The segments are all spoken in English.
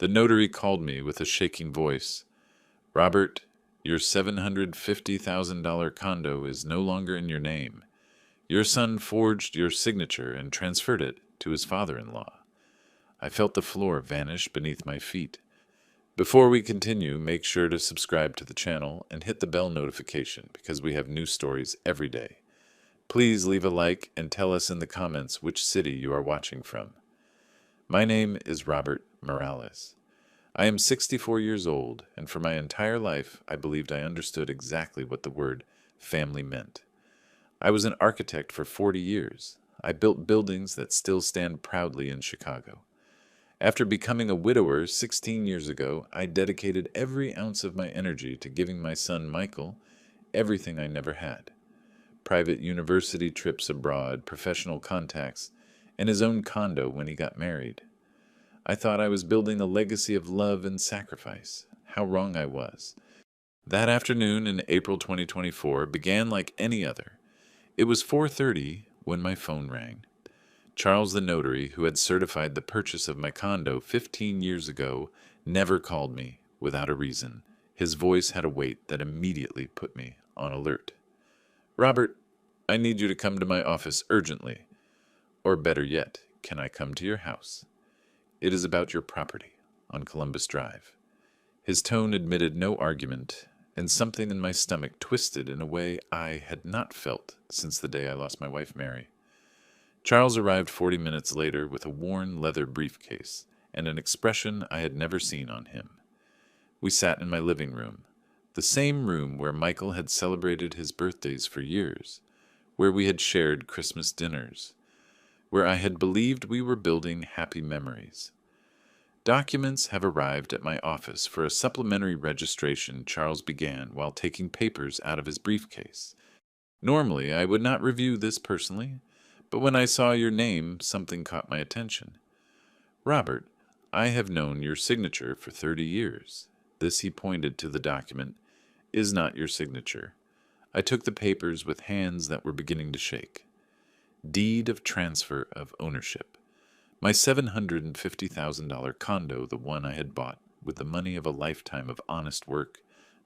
The notary called me with a shaking voice. Robert, your $750,000 condo is no longer in your name. Your son forged your signature and transferred it to his father-in-law. I felt the floor vanish beneath my feet. Before we continue, make sure to subscribe to the channel and hit the bell notification because we have new stories every day. Please leave a like and tell us in the comments which city you are watching from. My name is Robert Morales. I am 64 years old, and for my entire life I believed I understood exactly what the word family meant. I was an architect for 40 years. I built buildings that still stand proudly in Chicago. After becoming a widower 16 years ago, I dedicated every ounce of my energy to giving my son Michael everything I never had. Private university trips abroad, professional contacts, and his own condo when he got married. I thought I was building a legacy of love and sacrifice. How wrong I was. That afternoon in April 2024 began like any other. It was 4:30 when my phone rang. Charles the notary, who had certified the purchase of my condo 15 years ago, never called me without a reason. His voice had a weight that immediately put me on alert. Robert, I need you to come to my office urgently. Or better yet, can I come to your house? It is about your property on Columbus Drive. His tone admitted no argument, and something in my stomach twisted in a way I had not felt since the day I lost my wife Mary. Charles arrived 40 minutes later with a worn leather briefcase and an expression I had never seen on him. We sat in my living room, the same room where Michael had celebrated his birthdays for years, where we had shared Christmas dinners, where I had believed we were building happy memories. Documents have arrived at my office for a supplementary registration, Charles began while taking papers out of his briefcase. Normally, I would not review this personally, but when I saw your name, something caught my attention. Robert, I have known your signature for 30 years. This, he pointed to the document, is not your signature. I took the papers with hands that were beginning to shake. Deed of transfer of ownership. My $750,000 condo, the one I had bought with the money of a lifetime of honest work,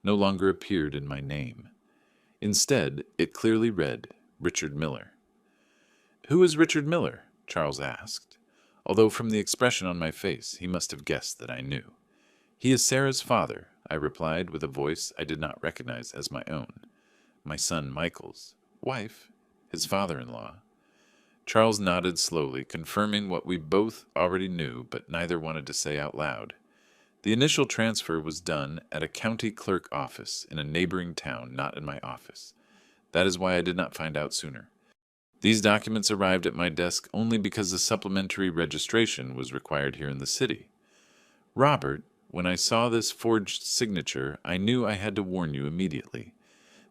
no longer appeared in my name. Instead, it clearly read, Richard Miller. Who is Richard Miller? Charles asked, although from the expression on my face he must have guessed that I knew. He is Sarah's father, I replied with a voice I did not recognize as my own. My son Michael's wife, his father-in-law. Charles nodded slowly, confirming what we both already knew, but neither wanted to say out loud. The initial transfer was done at a county clerk office in a neighboring town, not in my office. That is why I did not find out sooner. These documents arrived at my desk only because the supplementary registration was required here in the city. Robert, when I saw this forged signature, I knew I had to warn you immediately.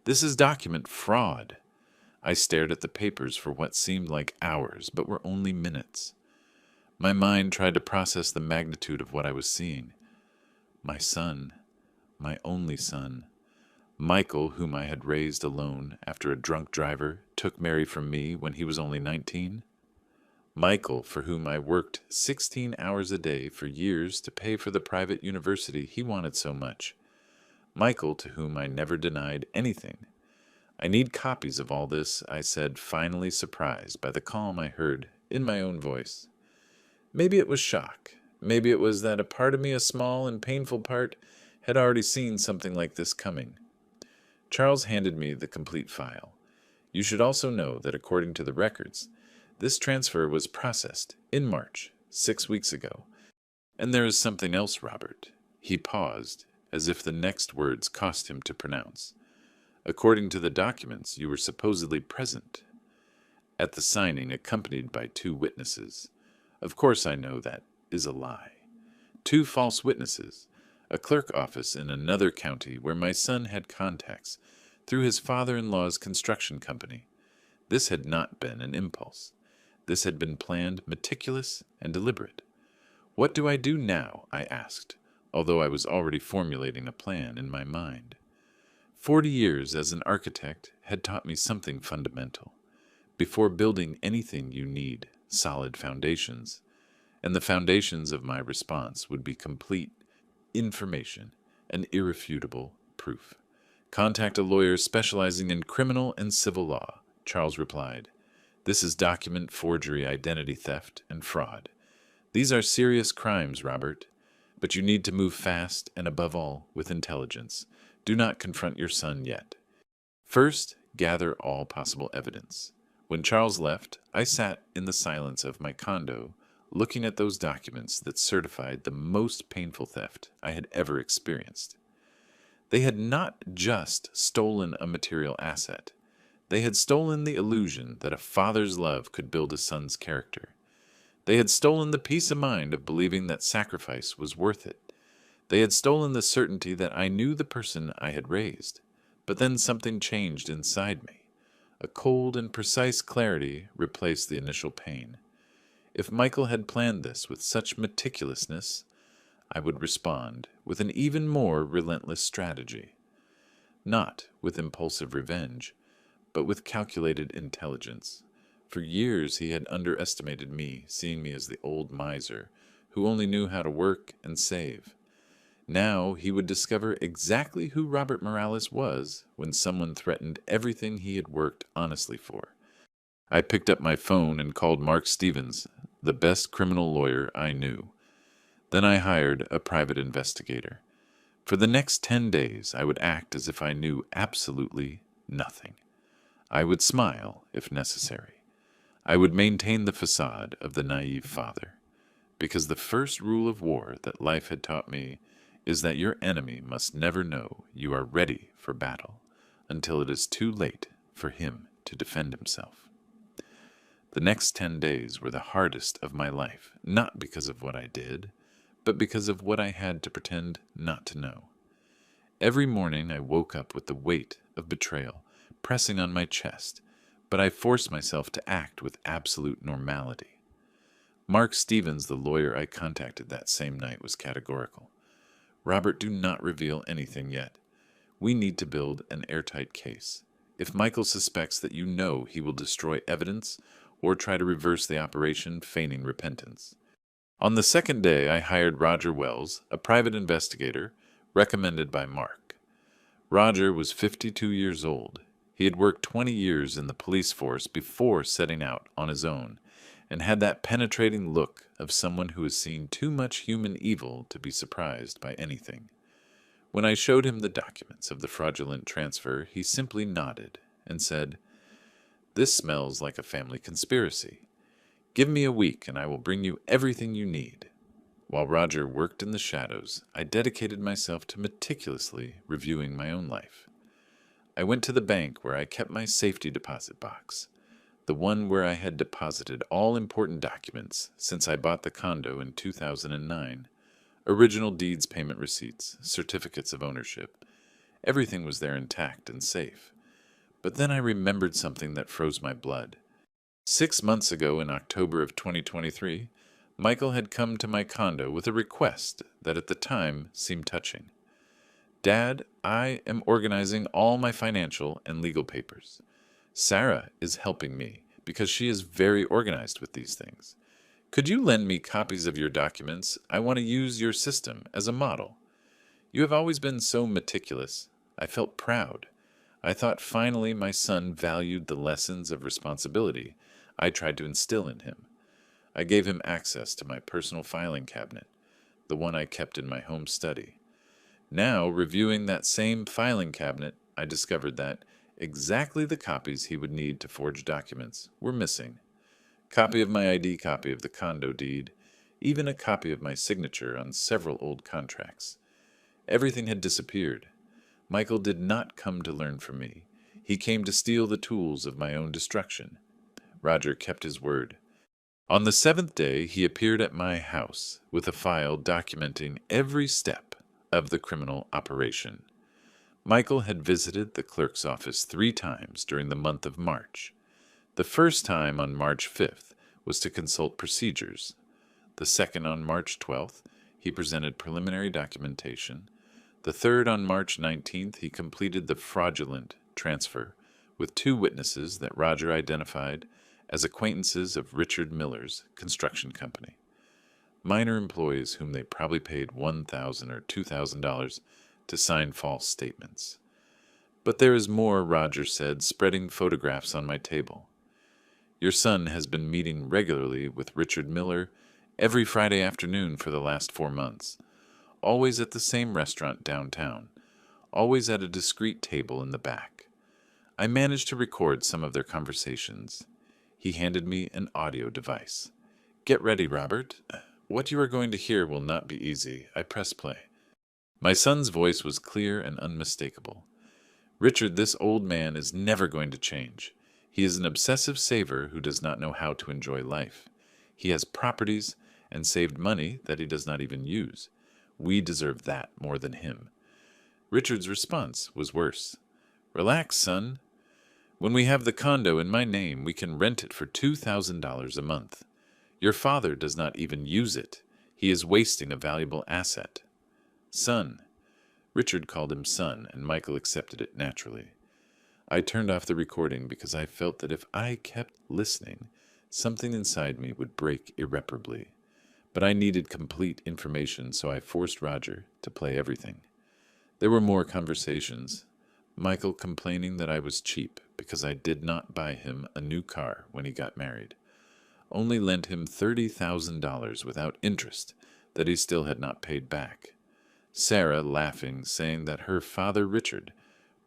This is document fraud. I stared at the papers for what seemed like hours, but were only minutes. My mind tried to process the magnitude of what I was seeing. My son, my only son, Michael, whom I had raised alone after a drunk driver took Mary from me when he was only 19. Michael, for whom I worked 16 hours a day for years to pay for the private university he wanted so much. Michael, to whom I never denied anything. I need copies of all this, I said, finally surprised by the calm I heard in my own voice. Maybe it was shock. Maybe it was that a part of me, a small and painful part, had already seen something like this coming. Charles handed me the complete file. You should also know that according to the records, this transfer was processed in March, 6 weeks ago. And there is something else, Robert. He paused, as if the next words cost him to pronounce. According to the documents, you were supposedly present at the signing, accompanied by 2 witnesses. Of course I know that is a lie. 2 false witnesses, a clerk office in another county where my son had contacts through his father-in-law's construction company. This had not been an impulse. This had been planned, meticulous, and deliberate. What do I do now? I asked, although I was already formulating a plan in my mind. 40 years as an architect had taught me something fundamental. Before building anything, you need solid foundations. and the foundations of my response would be complete information and irrefutable proof. Contact a lawyer specializing in criminal and civil law, Charles replied. This is document forgery, identity theft, and fraud. These are serious crimes, Robert. But you need to move fast and, above all, with intelligence. Do not confront your son yet. First, gather all possible evidence. When Charles left, I sat in the silence of my condo, looking at those documents that certified the most painful theft I had ever experienced. They had not just stolen a material asset. They had stolen the illusion that a father's love could build a son's character. They had stolen the peace of mind of believing that sacrifice was worth it. They had stolen the certainty that I knew the person I had raised. But then something changed inside me. A cold and precise clarity replaced the initial pain. If Michael had planned this with such meticulousness, I would respond with an even more relentless strategy. Not with impulsive revenge, but with calculated intelligence. For years he had underestimated me, seeing me as the old miser who only knew how to work and save. Now he would discover exactly who Robert Morales was when someone threatened everything he had worked honestly for. I picked up my phone and called Mark Stevens, the best criminal lawyer I knew. Then I hired a private investigator. For the next 10 days, I would act as if I knew absolutely nothing. I would smile if necessary. I would maintain the facade of the naive father, because the first rule of war that life had taught me is that your enemy must never know you are ready for battle until it is too late for him to defend himself. The next 10 days were the hardest of my life, not because of what I did, but because of what I had to pretend not to know. Every morning I woke up with the weight of betrayal pressing on my chest, but I forced myself to act with absolute normality. Mark Stevens, the lawyer I contacted that same night, was categorical. Robert, do not reveal anything yet. We need to build an airtight case. If Michael suspects that you know, he will destroy evidence or try to reverse the operation, feigning repentance. On the second day, I hired Roger Wells, a private investigator, recommended by Mark. Roger was 52 years old. He had worked 20 years in the police force before setting out on his own, and had that penetrating look of someone who has seen too much human evil to be surprised by anything. When I showed him the documents of the fraudulent transfer, he simply nodded and said, "This smells like a family conspiracy. Give me a week and I will bring you everything you need." While Roger worked in the shadows, I dedicated myself to meticulously reviewing my own life. I went to the bank where I kept my safety deposit box, the one where I had deposited all important documents since I bought the condo in 2009. Original deeds, payment receipts, certificates of ownership. Everything was there intact and safe. But then I remembered something that froze my blood. 6 months ago, in October of 2023, Michael had come to my condo with a request that at the time seemed touching. "Dad, I am organizing all my financial and legal papers. Sarah is helping me because she is very organized with these things. Could you lend me copies of your documents? I want to use your system as a model. You have always been so meticulous. I felt proud. I thought finally my son valued the lessons of responsibility I tried to instill in him. I gave him access to my personal filing cabinet, the one I kept in my home study. Now, reviewing that same filing cabinet, I discovered that exactly the copies he would need to forge documents were missing. Copy of my ID, copy of the condo deed, even a copy of my signature on several old contracts. Everything had disappeared. Michael did not come to learn from me. He came to steal the tools of my own destruction. Roger kept his word. On the 7th day, he appeared at my house with a file documenting every step of the criminal operation. Michael had visited the clerk's office 3 times during the month of March. The first time on March 5th was to consult procedures. The second on March 12th, he presented preliminary documentation. The third on March 19th, he completed the fraudulent transfer with 2 witnesses that Roger identified as acquaintances of Richard Miller's construction company. minor employees whom they probably paid $1,000 or $2,000 to sign false statements. But there is more, Roger said, spreading photographs on my table. Your son has been meeting regularly with Richard Miller every Friday afternoon for the last 4 months, always at the same restaurant downtown, always at a discreet table in the back. I managed to record some of their conversations. He handed me an audio device. Get ready, Robert. What you are going to hear will not be easy. I press play. My son's voice was clear and unmistakable. Richard, this old man is never going to change. He is an obsessive saver who does not know how to enjoy life. He has properties and saved money that he does not even use. We deserve that more than him. Richard's response was worse. Relax, son. When we have the condo in my name, we can rent it for $2,000 a month. Your father does not even use it. He is wasting a valuable asset. Son. Richard called him son, and Michael accepted it naturally. I turned off the recording because I felt that if I kept listening, something inside me would break irreparably. But I needed complete information, so I forced Roger to play everything. There were more conversations. Michael complaining that I was cheap because I did not buy him a new car when he got married. Only lent him $30,000 without interest that he still had not paid back. Sarah laughing, saying that her father Richard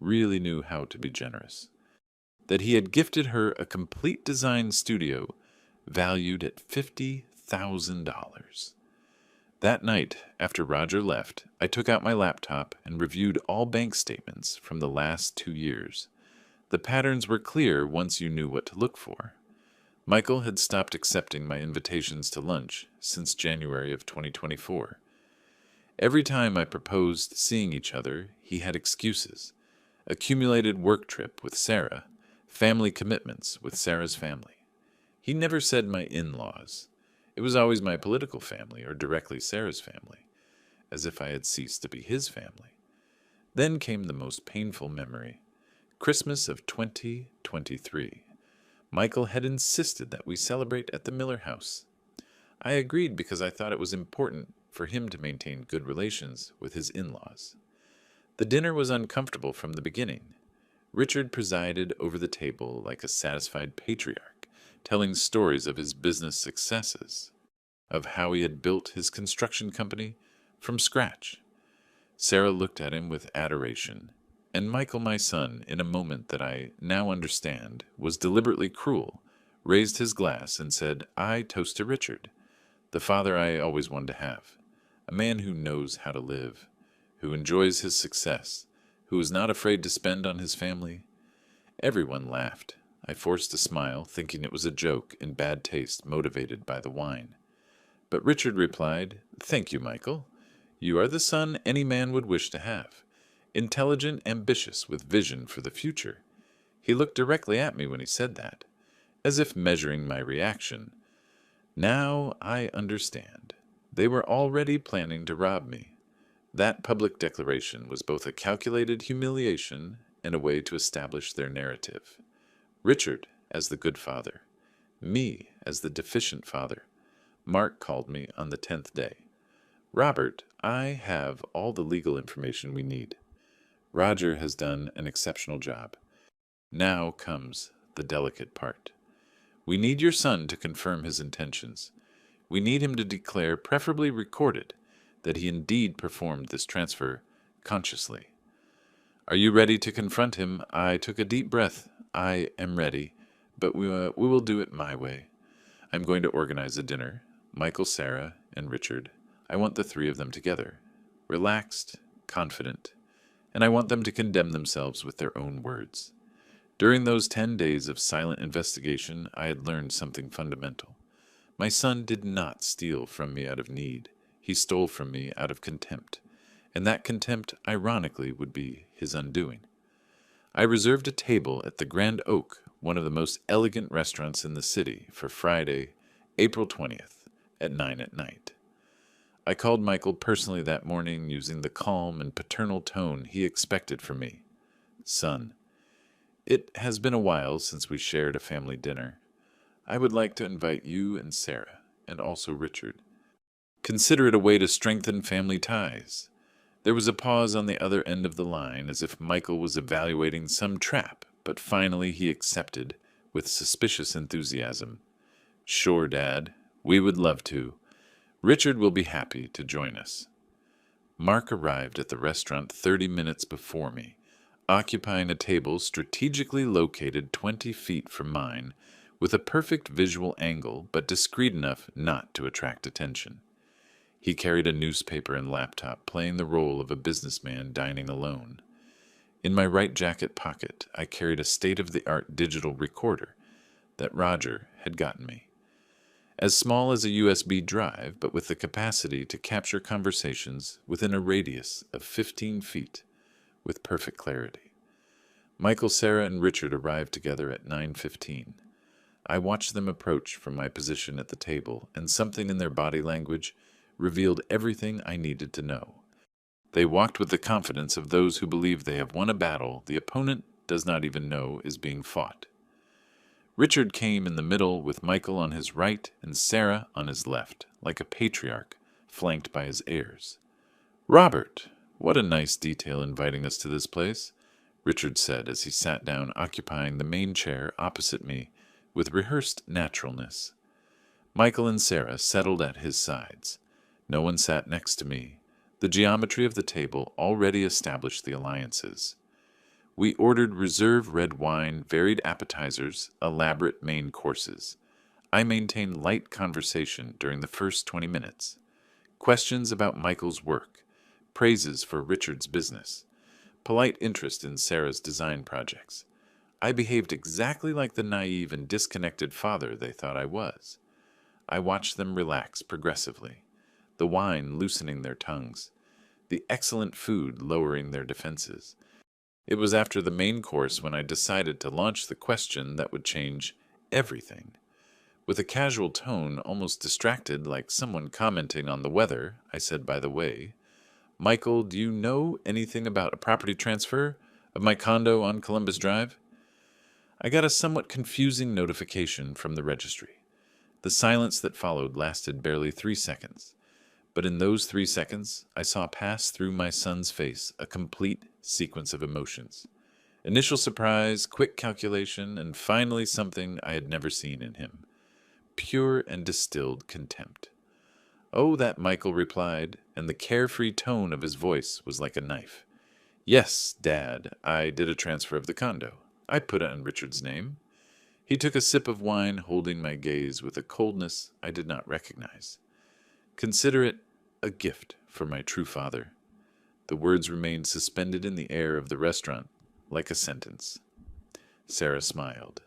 really knew how to be generous, that he had gifted her a complete design studio valued at $50,000. That night, after Roger left, I took out my laptop and reviewed all bank statements from the last 2 years. The patterns were clear once you knew what to look for. Michael had stopped accepting my invitations to lunch since January of 2024. Every time I proposed seeing each other, he had excuses. Accumulated work trip with Sarah, family commitments with Sarah's family. He never said my in-laws. It was always my political family or directly Sarah's family, as if I had ceased to be his family. Then came the most painful memory. Christmas of 2023. Michael had insisted that we celebrate at the Miller house. I agreed because I thought it was important for him to maintain good relations with his in-laws. The dinner was uncomfortable from the beginning. Richard presided over the table like a satisfied patriarch, telling stories of his business successes, of how he had built his construction company from scratch. Sarah looked at him with adoration, and Michael, my son, in a moment that I now understand, was deliberately cruel, raised his glass and said, I toast to Richard, the father I always wanted to have, a man who knows how to live, who enjoys his success, who is not afraid to spend on his family. Everyone laughed. I forced a smile, thinking it was a joke in bad taste motivated by the wine. But Richard replied, Thank you, Michael. You are the son any man would wish to have. Intelligent, ambitious, with vision for the future. He looked directly at me when he said that, as if measuring my reaction. Now I understand. They were already planning to rob me. That public declaration was both a calculated humiliation and a way to establish their narrative. Richard as the good father, me as the deficient father. Mark called me on the 10th day. Robert, I have all the legal information we need. Roger has done an exceptional job. Now comes the delicate part. We need your son to confirm his intentions. We need him to declare, preferably recorded, that he indeed performed this transfer consciously. Are you ready to confront him? I took a deep breath. I am ready, but we will do it my way. I'm going to organize a dinner. Michael, Sarah, and Richard. I want the 3 of them together, relaxed, confident, and I want them to condemn themselves with their own words. During those 10 days of silent investigation, I had learned something fundamental. My son did not steal from me out of need. He stole from me out of contempt, and that contempt, ironically, would be his undoing. I reserved a table at the Grand Oak, one of the most elegant restaurants in the city, for Friday, April 20th, at 9 at night. I called Michael personally that morning using the calm and paternal tone he expected from me. Son, it has been a while since we shared a family dinner. I would like to invite you and Sarah, and also Richard. Consider it a way to strengthen family ties. There was a pause on the other end of the line, as if Michael was evaluating some trap, but finally he accepted, with suspicious enthusiasm. Sure, Dad. We would love to. Richard will be happy to join us. Mark arrived at the restaurant 30 minutes before me, occupying a table strategically located 20 feet from mine, with a perfect visual angle but discreet enough not to attract attention. He carried a newspaper and laptop, playing the role of a businessman dining alone. In my right jacket pocket, I carried a state-of-the-art digital recorder that Roger had gotten me. As small as a USB drive, but with the capacity to capture conversations within a radius of 15 feet with perfect clarity. Michael, Sarah, and Richard arrived together at 9:15. I watched them approach from my position at the table, and something in their body language revealed everything I needed to know. They walked with the confidence of those who believe they have won a battle the opponent does not even know is being fought. Richard came in the middle with Michael on his right and Sarah on his left, like a patriarch, flanked by his heirs. "Robert, what a nice detail inviting us to this place," Richard said as he sat down occupying the main chair opposite me with rehearsed naturalness. Michael and Sarah settled at his sides. No one sat next to me. The geometry of the table already established the alliances. We ordered reserve red wine, varied appetizers, elaborate main courses. I maintained light conversation during the first 20 minutes. Questions about Michael's work, praises for Richard's business, polite interest in Sarah's design projects. I behaved exactly like the naive and disconnected father they thought I was. I watched them relax progressively, the wine loosening their tongues, the excellent food lowering their defenses. It was after the main course when I decided to launch the question that would change everything. With a casual tone, almost distracted like someone commenting on the weather, I said, "By the way, Michael, do you know anything about a property transfer of my condo on Columbus Drive?" I got a somewhat confusing notification from the registry. The silence that followed lasted barely 3 seconds. But in those 3 seconds, I saw pass through my son's face a complete sequence of emotions. Initial surprise, quick calculation, and finally something I had never seen in him. Pure and distilled contempt. "Oh, that," Michael replied, and the carefree tone of his voice was like a knife. "Yes, Dad, I did a transfer of the condo. I put it in Richard's name." He took a sip of wine, holding my gaze with a coldness I did not recognize. "Consider it a gift for my true father." The words remained suspended in the air of the restaurant, like a sentence. Sarah smiled.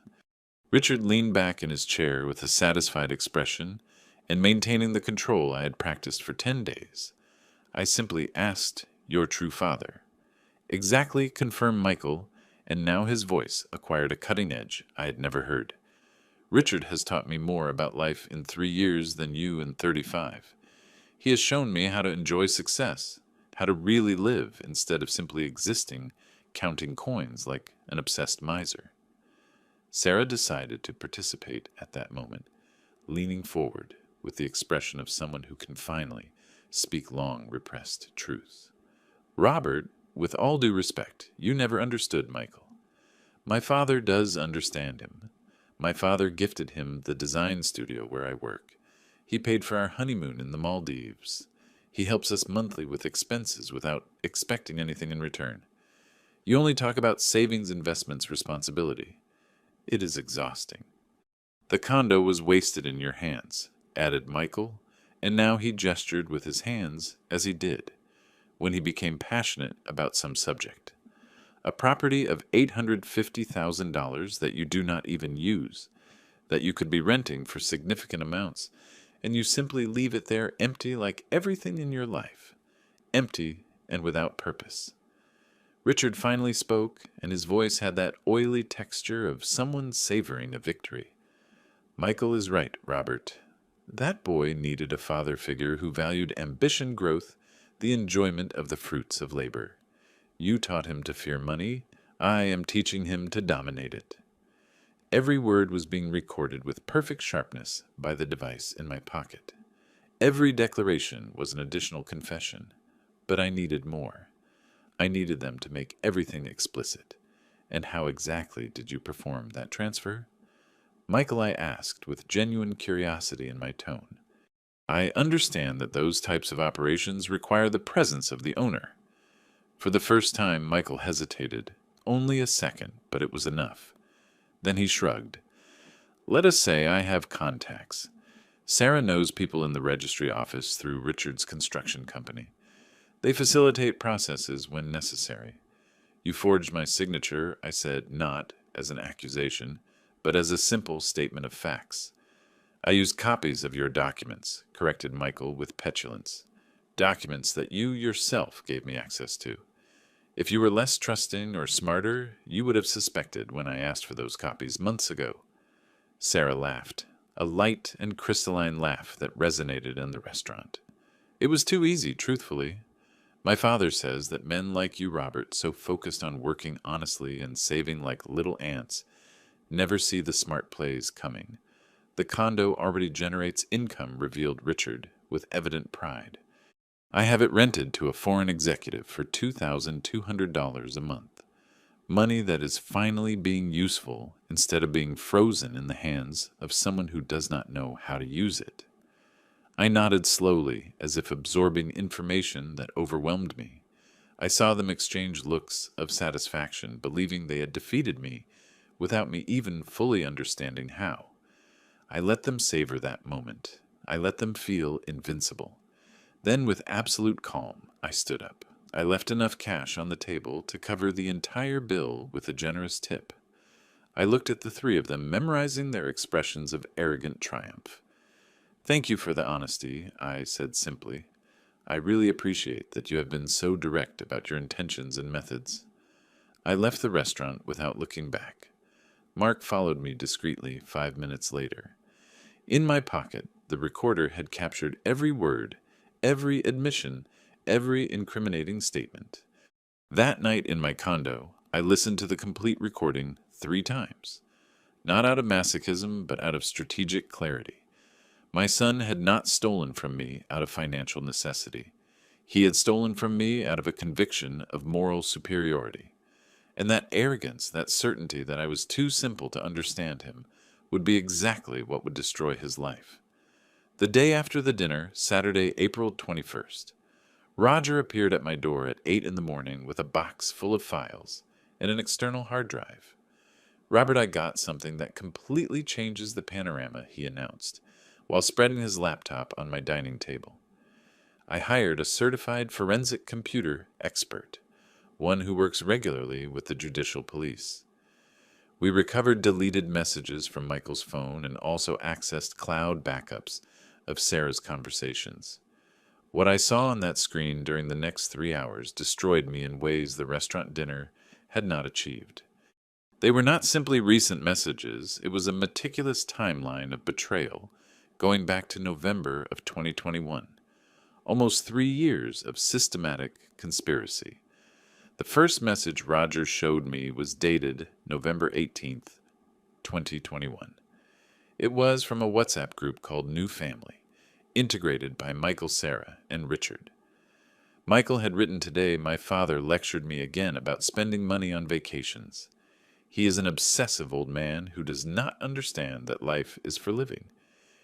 Richard leaned back in his chair with a satisfied expression, and maintaining the control I had practiced for 10 days. I simply asked, "Your true father." "Exactly," confirmed Michael, and now his voice acquired a cutting edge I had never heard. "Richard has taught me more about life in 3 years than you in 35. He has shown me how to enjoy success, how to really live instead of simply existing, counting coins like an obsessed miser." Sarah decided to participate at that moment, leaning forward with the expression of someone who can finally speak long repressed truths. "Robert, with all due respect, you never understood Michael. My father does understand him. My father gifted him the design studio where I work. He paid for our honeymoon in the Maldives. He helps us monthly with expenses without expecting anything in return. You only talk about savings, investments, responsibility. It is exhausting." "The condo was wasted in your hands," added Michael, and now he gestured with his hands as he did, when he became passionate about some subject. "A property of $850,000 that you do not even use, that you could be renting for significant amounts, and you simply leave it there empty like everything in your life, empty and without purpose." Richard finally spoke, and his voice had that oily texture of someone savoring a victory. "Michael is right, Robert. That boy needed a father figure who valued ambition, growth, the enjoyment of the fruits of labor. You taught him to fear money. I am teaching him to dominate it." Every word was being recorded with perfect sharpness by the device in my pocket. Every declaration was an additional confession, but I needed more. I needed them to make everything explicit. And how exactly did you perform that transfer? Michael, I asked, with genuine curiosity in my tone. I understand that those types of operations require the presence of the owner. For the first time, Michael hesitated. Only a second, but it was enough. Then he shrugged. Let us say I have contacts. Sarah knows people in the registry office through Richard's construction company. They facilitate processes when necessary. You forged my signature, I said, not as an accusation, but as a simple statement of facts. I used copies of your documents, corrected Michael with petulance. Documents that you yourself gave me access to. If you were less trusting or smarter, you would have suspected when I asked for those copies months ago. Sarah laughed, a light and crystalline laugh that resonated in the restaurant. It was too easy, truthfully. My father says that men like you, Robert, so focused on working honestly and saving like little ants, never see the smart plays coming. The condo already generates income, revealed Richard, with evident pride. I have it rented to a foreign executive for $2,200 a month. Money that is finally being useful instead of being frozen in the hands of someone who does not know how to use it. I nodded slowly, as if absorbing information that overwhelmed me. I saw them exchange looks of satisfaction, believing they had defeated me without me even fully understanding how. I let them savor that moment. I let them feel invincible. Then, with absolute calm, I stood up. I left enough cash on the table to cover the entire bill with a generous tip. I looked at the three of them, memorizing their expressions of arrogant triumph. Thank you for the honesty, I said simply. I really appreciate that you have been so direct about your intentions and methods. I left the restaurant without looking back. Mark followed me discreetly 5 minutes later. In my pocket, the recorder had captured every word, every admission, every incriminating statement. That night in my condo, I listened to the complete recording 3 times. Not out of masochism, but out of strategic clarity. My son had not stolen from me out of financial necessity. He had stolen from me out of a conviction of moral superiority. And that arrogance, that certainty that I was too simple to understand him, would be exactly what would destroy his life. The day after the dinner, Saturday, April 21st, Roger appeared at my door at 8 in the morning with a box full of files and an external hard drive. Robert, I got something that completely changes the panorama, he announced, while spreading his laptop on my dining table. I hired a certified forensic computer expert, one who works regularly with the judicial police. We recovered deleted messages from Michael's phone and also accessed cloud backups of Sarah's conversations. What I saw on that screen during the next 3 hours destroyed me in ways the restaurant dinner had not achieved. They were not simply recent messages, it was a meticulous timeline of betrayal going back to November of 2021. Almost 3 years of systematic conspiracy. The first message Roger showed me was dated November 18th, 2021. It was from a WhatsApp group called New Family, integrated by Michael, Sarah, and Richard. Michael had written today, my father lectured me again about spending money on vacations. He is an obsessive old man who does not understand that life is for living.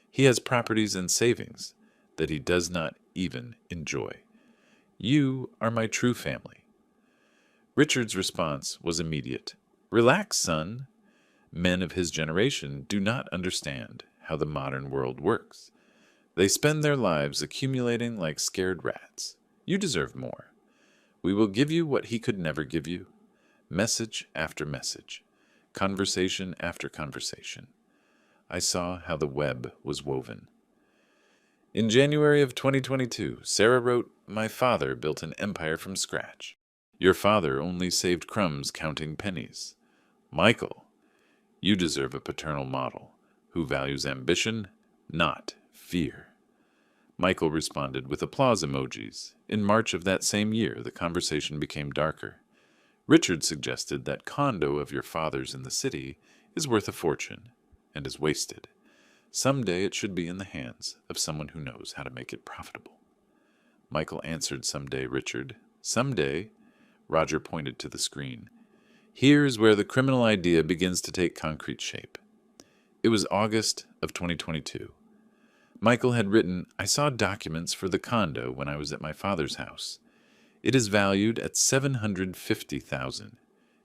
He has properties and savings that he does not even enjoy. You are my true family. Richard's response was immediate. Relax, son. Men of his generation do not understand how the modern world works. They spend their lives accumulating like scared rats. You deserve more. We will give you what he could never give you. Message after message. Conversation after conversation. I saw how the web was woven. In January of 2022, Sarah wrote, My father built an empire from scratch. Your father only saved crumbs counting pennies. Michael, you deserve a paternal model who values ambition, not fear. Michael responded with applause emojis. In March of that same year, the conversation became darker. Richard suggested that condo of your father's in the city is worth a fortune and is wasted. Someday it should be in the hands of someone who knows how to make it profitable. Michael answered, "Someday, Richard. Someday." Roger pointed to the screen. "Here's where the criminal idea begins to take concrete shape." It was August of 2022. Michael had written, "I saw documents for the condo when I was at my father's house. It is valued at $750,000.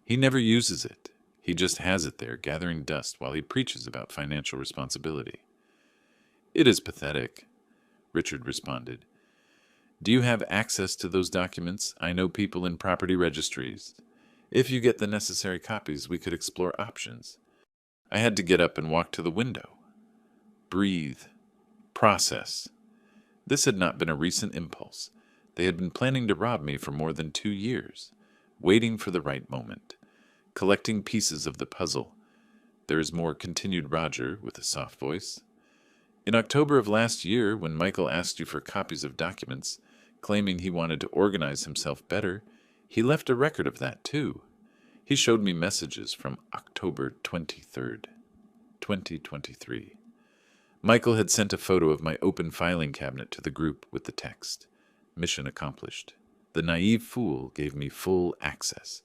He never uses it. He just has it there, gathering dust while he preaches about financial responsibility." "It is pathetic," Richard responded. "Do you have access to those documents? I know people in property registries. If you get the necessary copies, we could explore options." I had to get up and walk to the window. Breathe. Process. This had not been a recent impulse. They had been planning to rob me for more than 2 years, waiting for the right moment, collecting pieces of the puzzle. "There is more," continued Roger with a soft voice. "In October of last year, when Michael asked you for copies of documents, claiming he wanted to organize himself better, he left a record of that too. He showed me messages from October 23rd, 2023. Michael had sent a photo of my open filing cabinet to the group with the text, 'Mission accomplished. The naive fool gave me full access.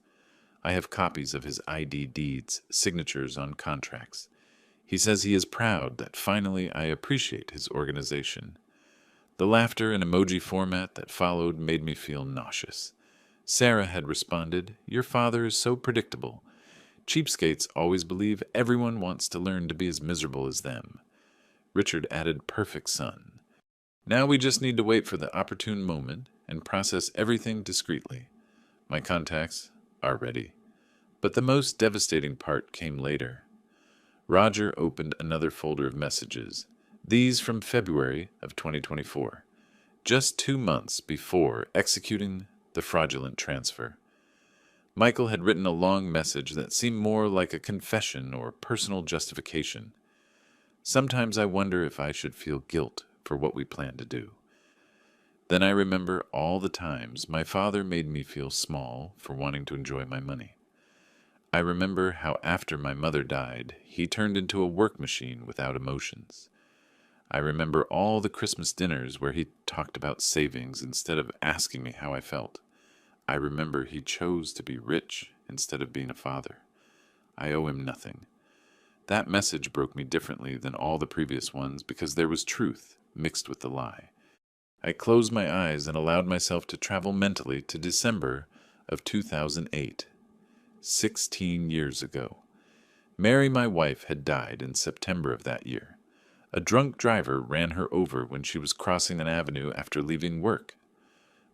I have copies of his ID deeds, signatures on contracts. He says he is proud that finally I appreciate his organization.' The laughter and emoji format that followed made me feel nauseous. Sarah had responded, 'Your father is so predictable. Cheapskates always believe everyone wants to learn to be as miserable as them.' Richard added, 'Perfect son. Now we just need to wait for the opportune moment and process everything discreetly. My contacts are ready.' But the most devastating part came later. Roger opened another folder of messages, these from February of 2024, just 2 months before executing the fraudulent transfer. Michael had written a long message that seemed more like a confession or personal justification. Sometimes I wonder if I should feel guilt for what we plan to do. Then I remember all the times my father made me feel small for wanting to enjoy my money. I remember how after my mother died, he turned into a work machine without emotions. I remember all the Christmas dinners where he talked about savings instead of asking me how I felt. I remember he chose to be rich instead of being a father. I owe him nothing. That message broke me differently than all the previous ones because there was truth mixed with the lie. I closed my eyes and allowed myself to travel mentally to December of 2008, 16 years ago. Mary, my wife, had died in September of that year. A drunk driver ran her over when she was crossing an avenue after leaving work.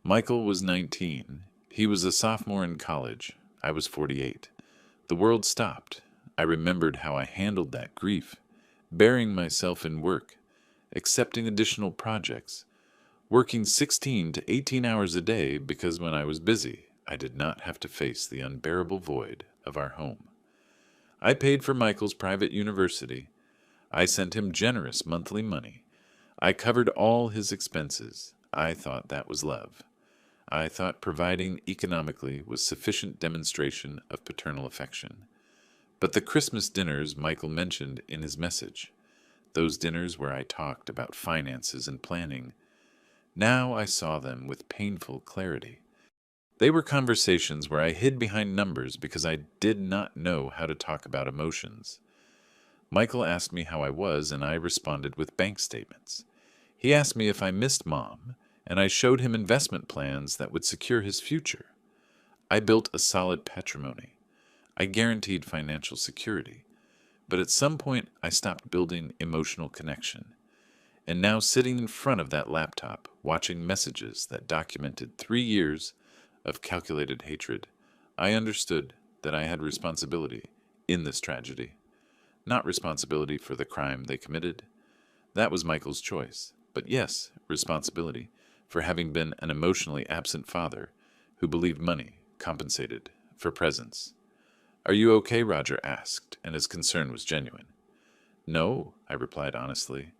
Michael was 19. He was a sophomore in college. I was 48. The world stopped. I remembered how I handled that grief, burying myself in work, accepting additional projects, working 16 to 18 hours a day because when I was busy, I did not have to face the unbearable void of our home. I paid for Michael's private university. I sent him generous monthly money. I covered all his expenses. I thought that was love. I thought providing economically was sufficient demonstration of paternal affection. But the Christmas dinners Michael mentioned in his message, those dinners where I talked about finances and planning, now I saw them with painful clarity. They were conversations where I hid behind numbers because I did not know how to talk about emotions. Michael asked me how I was, and I responded with bank statements. He asked me if I missed Mom, and I showed him investment plans that would secure his future. I built a solid patrimony. I guaranteed financial security. But at some point, I stopped building emotional connection. And now sitting in front of that laptop, watching messages that documented 3 years of calculated hatred, I understood that I had responsibility in this tragedy. Not responsibility for the crime they committed. That was Michael's choice. But yes, responsibility for having been an emotionally absent father who believed money compensated for presence. "Are you okay?" Roger asked, and his concern was genuine. "No," I replied honestly,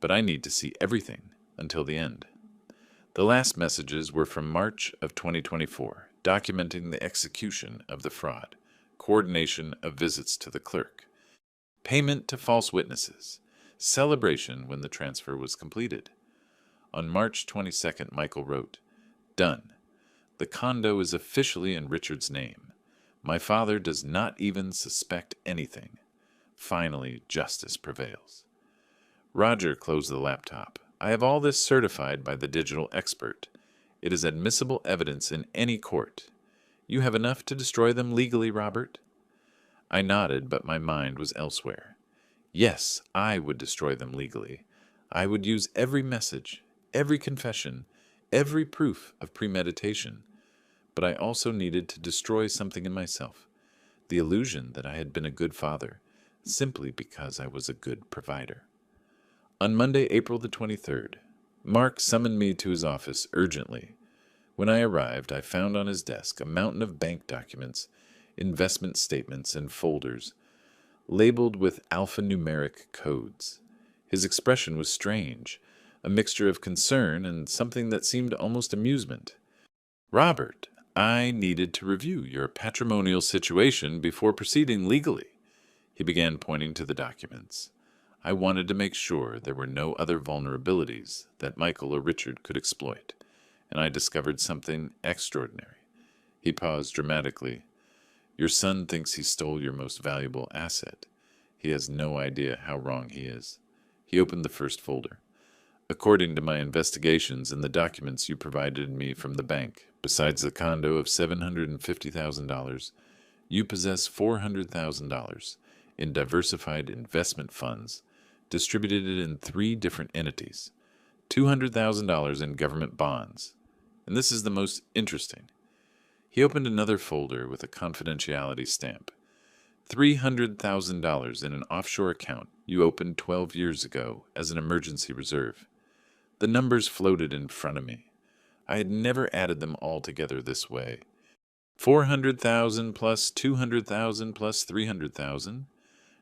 "but I need to see everything until the end." The last messages were from March of 2024, documenting the execution of the fraud, coordination of visits to the clerk, payment to false witnesses, celebration when the transfer was completed. On March 22nd, Michael wrote, "Done. The condo is officially in Richard's name. My father does not even suspect anything. Finally, justice prevails." Roger closed the laptop. "I have all this certified by the digital expert. It is admissible evidence in any court. You have enough to destroy them legally, Robert?" I nodded, but my mind was elsewhere. Yes, I would destroy them legally. I would use every message, every confession, every proof of premeditation. But I also needed to destroy something in myself, the illusion that I had been a good father, simply because I was a good provider. On Monday, April the 23rd, Mark summoned me to his office urgently. When I arrived, I found on his desk a mountain of bank documents, investment statements, and folders, labeled with alphanumeric codes. His expression was strange, a mixture of concern and something that seemed almost amusement. "Robert, I needed to review your patrimonial situation before proceeding legally," he began, pointing to the documents. I wanted to make sure there were no other vulnerabilities that Michael or Richard could exploit, and I discovered something extraordinary. He paused dramatically. "Your son thinks he stole your most valuable asset. He has no idea how wrong he is." He opened the first folder. "According to my investigations and the documents you provided me from the bank, besides the condo of $750,000, you possess $400,000 in diversified investment funds distributed in 3 different entities, $200,000 in government bonds. And this is the most interesting." He opened another folder with a confidentiality stamp. $300,000 in an offshore account you opened 12 years ago as an emergency reserve. The numbers floated in front of me. I had never added them all together this way. 400,000 plus 200,000 plus 300,000,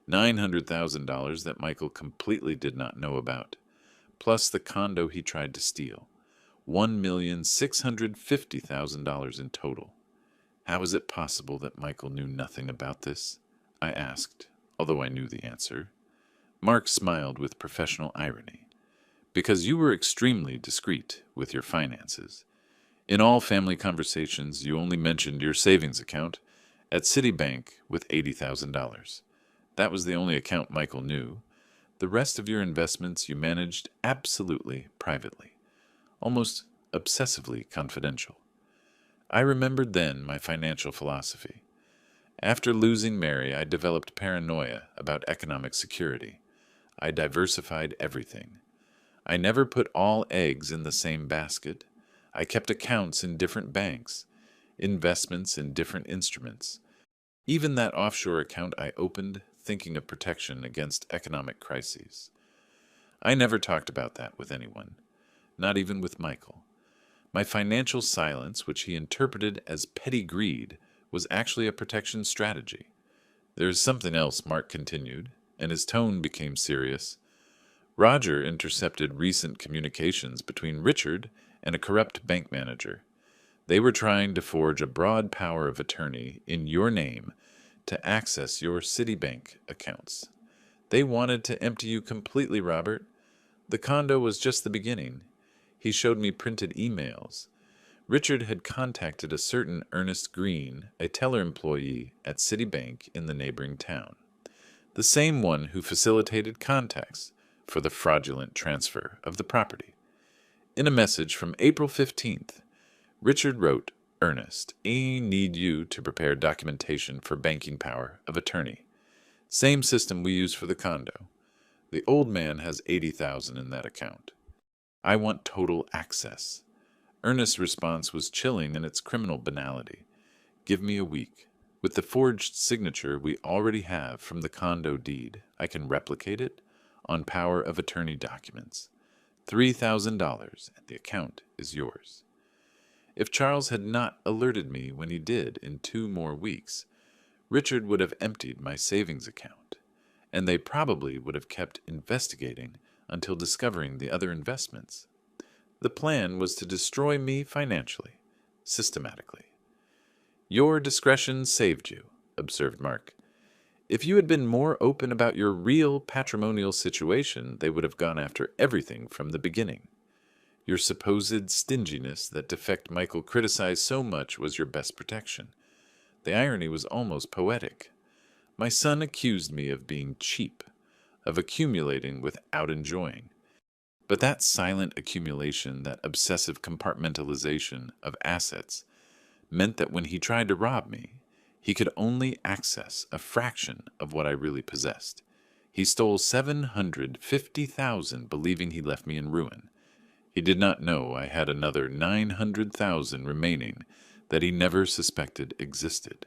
$900,000 that Michael completely did not know about, plus the condo he tried to steal. $1,650,000 in total. How is it possible that Michael knew nothing about this? I asked, although I knew the answer. Mark smiled with professional irony. "Because you were extremely discreet with your finances. In all family conversations, you only mentioned your savings account at Citibank with $80,000. That was the only account Michael knew. The rest of your investments you managed absolutely privately, almost obsessively confidential." I remembered then my financial philosophy. After losing Mary, I developed paranoia about economic security. I diversified everything. I never put all eggs in the same basket. I kept accounts in different banks, investments in different instruments. Even that offshore account I opened thinking of protection against economic crises. I never talked about that with anyone, not even with Michael. My financial silence, which he interpreted as petty greed, was actually a protection strategy. "There is something else," Mark continued, and his tone became serious. "Roger intercepted recent communications between Richard and a corrupt bank manager. They were trying to forge a broad power of attorney in your name to access your Citibank accounts. They wanted to empty you completely, Robert. The condo was just the beginning. He showed me printed emails. Richard had contacted a certain Ernest Green, a teller employee at Citibank in the neighboring town, the same one who facilitated contacts for the fraudulent transfer of the property. In a message from April 15th, Richard wrote, 'Ernest, I need you to prepare documentation for banking power of attorney. Same system we use for the condo. The old man has $80,000 in that account. I want total access.' Ernest's response was chilling in its criminal banality. 'Give me a week. With the forged signature we already have from the condo deed, I can replicate it on power of attorney documents. $3,000, and the account is yours.' If Charles had not alerted me when he did in 2 more weeks, Richard would have emptied my savings account, and they probably would have kept investigating until discovering the other investments. The plan was to destroy me financially, systematically. 'Your discretion saved you,' observed Mark. If you had been more open about your real patrimonial situation, they would have gone after everything from the beginning. Your supposed stinginess that defect Michael criticized so much was your best protection. The irony was almost poetic. My son accused me of being cheap, of accumulating without enjoying. But that silent accumulation, that obsessive compartmentalization of assets, meant that when he tried to rob me, he could only access a fraction of what I really possessed. He stole $750,000, believing he left me in ruin. He did not know I had another $900,000 remaining that he never suspected existed.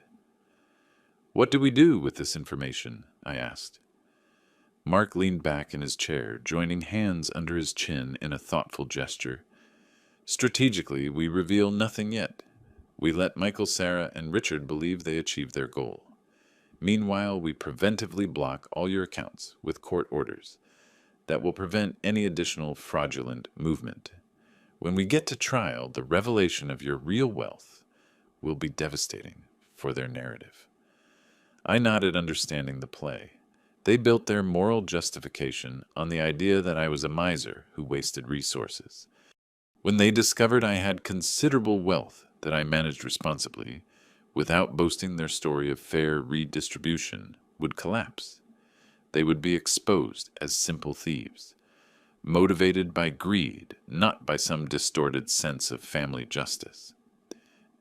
"What do we do with this information?" I asked. Mark leaned back in his chair, joining hands under his chin in a thoughtful gesture. "Strategically, we reveal nothing yet. We let Michael, Sarah, and Richard believe they achieved their goal. Meanwhile, we preventively block all your accounts with court orders that will prevent any additional fraudulent movement. When we get to trial, the revelation of your real wealth will be devastating for their narrative." I nodded, understanding the play. They built their moral justification on the idea that I was a miser who wasted resources. When they discovered I had considerable wealth that I managed responsibly, without boasting, their story of fair redistribution would collapse. They would be exposed as simple thieves, motivated by greed, not by some distorted sense of family justice.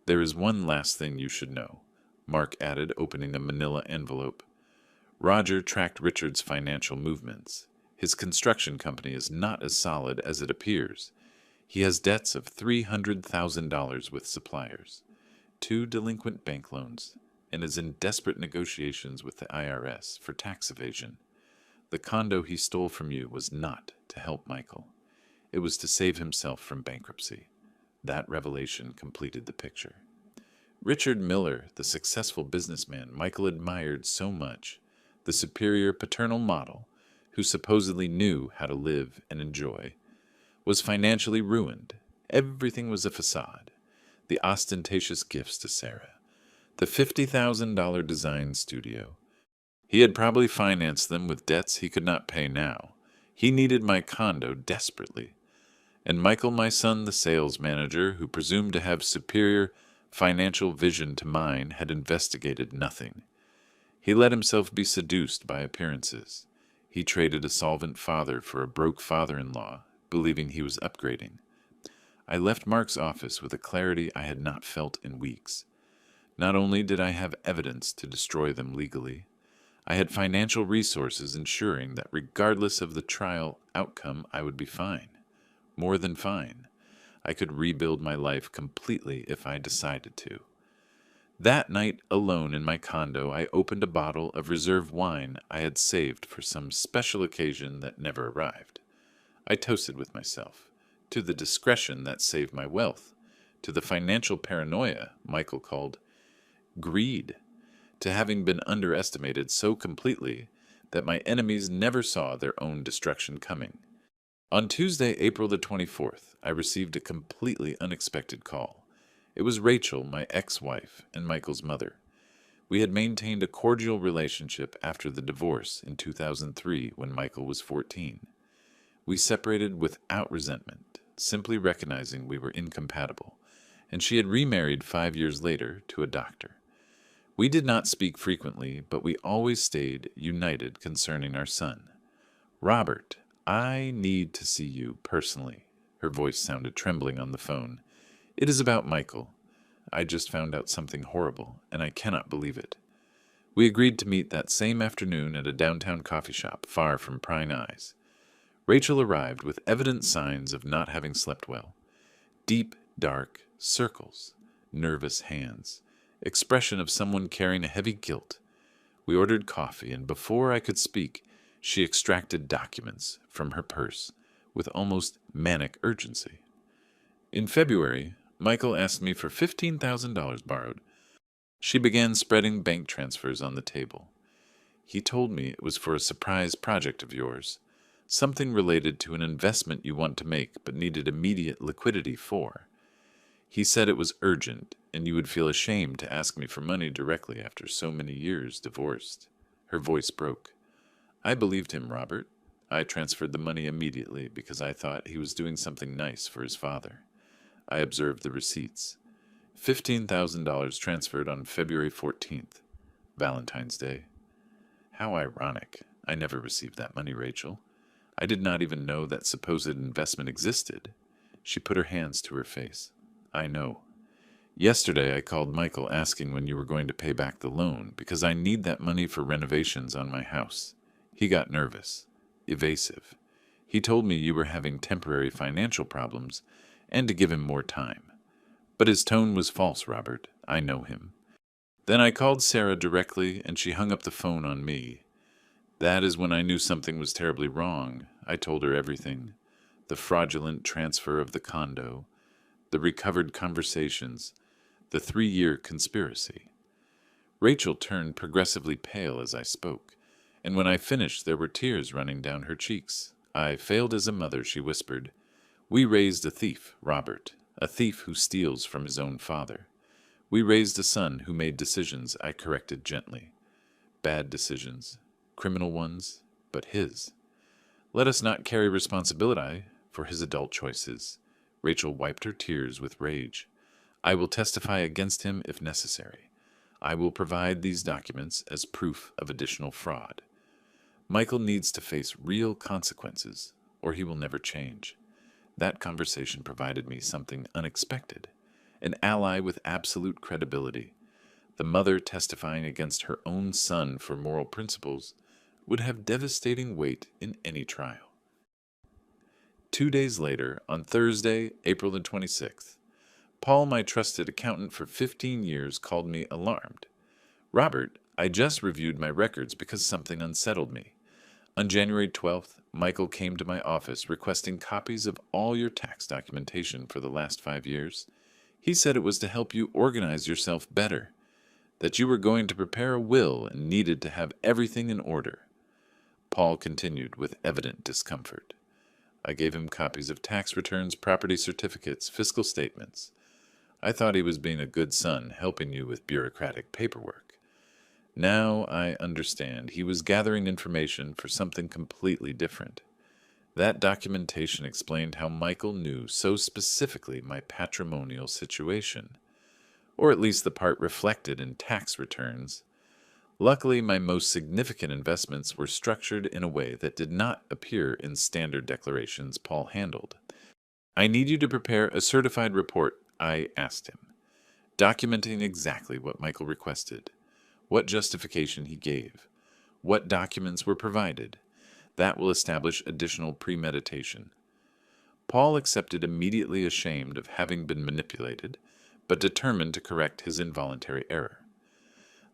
"There is one last thing you should know," Mark added, opening a manila envelope. "Roger tracked Richard's financial movements. His construction company is not as solid as it appears. He has debts of $300,000 with suppliers, 2 delinquent bank loans, and is in desperate negotiations with the IRS for tax evasion. The condo he stole from you was not to help Michael. It was to save himself from bankruptcy." That revelation completed the picture. Richard Miller, the successful businessman Michael admired so much, the superior paternal model who supposedly knew how to live and enjoy, was financially ruined. Everything was a facade. The ostentatious gifts to Sarah, the $50,000 design studio. He had probably financed them with debts he could not pay now. He needed my condo desperately. And Michael, my son, the sales manager, who presumed to have superior financial vision to mine, had investigated nothing. He let himself be seduced by appearances. He traded a solvent father for a broke father-in-law, believing he was upgrading. I left Mark's office with a clarity I had not felt in weeks. Not only did I have evidence to destroy them legally, I had financial resources ensuring that regardless of the trial outcome, I would be fine. More than fine. I could rebuild my life completely if I decided to. That night, alone in my condo, I opened a bottle of reserve wine I had saved for some special occasion that never arrived. I toasted with myself, to the discretion that saved my wealth, to the financial paranoia Michael called greed, to having been underestimated so completely that my enemies never saw their own destruction coming. On Tuesday, April the 24th, I received a completely unexpected call. It was Rachel, my ex-wife, and Michael's mother. We had maintained a cordial relationship after the divorce in 2003 when Michael was 14. We separated without resentment, simply recognizing we were incompatible, and she had remarried 5 years later to a doctor. We did not speak frequently, but we always stayed united concerning our son. "Robert, I need to see you personally." Her voice sounded trembling on the phone. "It is about Michael. I just found out something horrible, and I cannot believe it." We agreed to meet that same afternoon at a downtown coffee shop far from prying eyes. Rachel arrived with evident signs of not having slept well. Deep, dark circles, nervous hands, expression of someone carrying a heavy guilt. We ordered coffee, and before I could speak, she extracted documents from her purse with almost manic urgency. In February, Michael asked me for $15,000 borrowed. She began spreading bank transfers on the table. "He told me it was for a surprise project of yours, something related to an investment you want to make but needed immediate liquidity for. He said it was urgent, and you would feel ashamed to ask me for money directly after so many years divorced." Her voice broke. I believed him, Robert. I transferred the money immediately because I thought he was doing something nice for his father. I observed the receipts. $15,000 transferred on February 14th, Valentine's Day. How ironic. I never received that money, Rachel. I did not even know that supposed investment existed. She put her hands to her face. I know. Yesterday I called Michael asking when you were going to pay back the loan because I need that money for renovations on my house. He got nervous, evasive. He told me you were having temporary financial problems and to give him more time. But his tone was false, Robert. I know him. Then I called Sarah directly and she hung up the phone on me. That is when I knew something was terribly wrong. I told her everything. The fraudulent transfer of the condo, the recovered conversations, the 3-year conspiracy. Rachel turned progressively pale as I spoke, and when I finished there were tears running down her cheeks. I failed as a mother, she whispered. We raised a thief, Robert, a thief who steals from his own father. We raised a son who made decisions I corrected gently. Bad decisions, criminal ones, but his. Let us not carry responsibility for his adult choices. Rachel wiped her tears with rage. I will testify against him if necessary. I will provide these documents as proof of additional fraud. Michael needs to face real consequences, or he will never change. That conversation provided me something unexpected, an ally with absolute credibility. The mother testifying against her own son for moral principles would have devastating weight in any trial. 2 days later, on Thursday, April the 26th, Paul, my trusted accountant for 15 years, called me alarmed. Robert, I just reviewed my records because something unsettled me. On January 12th, Michael came to my office requesting copies of all your tax documentation for the last 5 years. He said it was to help you organize yourself better, that you were going to prepare a will and needed to have everything in order. Paul continued with evident discomfort. I gave him copies of tax returns, property certificates, fiscal statements. I thought he was being a good son, helping you with bureaucratic paperwork. Now I understand he was gathering information for something completely different. That documentation explained how Michael knew so specifically my patrimonial situation, or at least the part reflected in tax returns. Luckily, my most significant investments were structured in a way that did not appear in standard declarations Paul handled. I need you to prepare a certified report, I asked him, documenting exactly what Michael requested, what justification he gave, what documents were provided. That will establish additional premeditation. Paul accepted immediately, ashamed of having been manipulated, but determined to correct his involuntary error.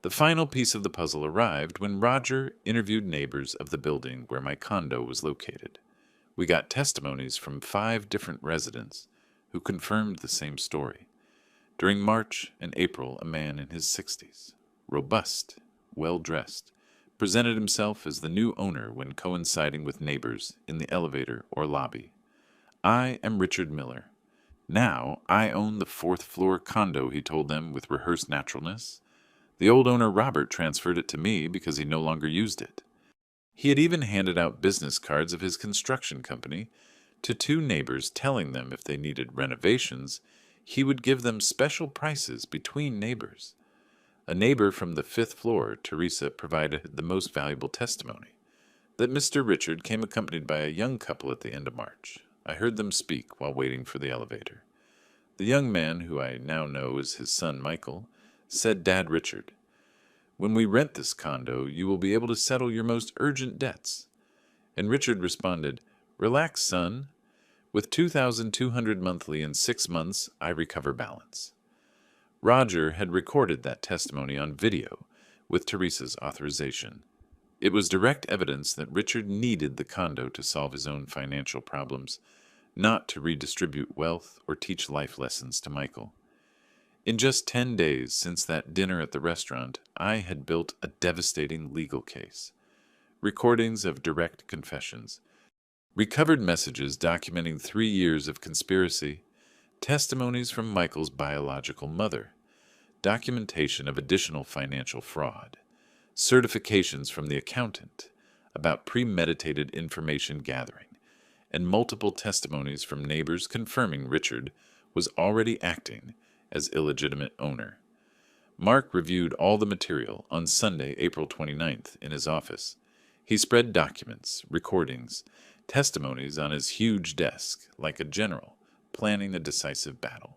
The final piece of the puzzle arrived when Roger interviewed neighbors of the building where my condo was located. We got testimonies from 5 different residents who confirmed the same story. During March and April, a man in his 60s, robust, well-dressed, presented himself as the new owner when coinciding with neighbors in the elevator or lobby. I am Richard Miller. Now I own the 4th-floor condo, he told them with rehearsed naturalness. The old owner, Robert, transferred it to me because he no longer used it. He had even handed out business cards of his construction company to 2 neighbors, telling them if they needed renovations, he would give them special prices between neighbors. A neighbor from the 5th floor, Teresa, provided the most valuable testimony, that Mr. Richard came accompanied by a young couple at the end of March. I heard them speak while waiting for the elevator. The young man, who I now know is his son Michael, said, Dad Richard, when we rent this condo, you will be able to settle your most urgent debts. And Richard responded, Relax, son. With $2,200 monthly in 6 months, I recover balance. Roger had recorded that testimony on video with Teresa's authorization. It was direct evidence that Richard needed the condo to solve his own financial problems, not to redistribute wealth or teach life lessons to Michael. In just 10 days since that dinner at the restaurant, I had built a devastating legal case. Recordings of direct confessions, recovered messages documenting 3 years of conspiracy, testimonies from Michael's biological mother, documentation of additional financial fraud. certifications from the accountant about premeditated information gathering, and multiple testimonies from neighbors confirming Richard was already acting as illegitimate owner. Mark reviewed all the material on Sunday, April 29th, in his office. He spread documents, recordings, testimonies on his huge desk, like a general planning a decisive battle.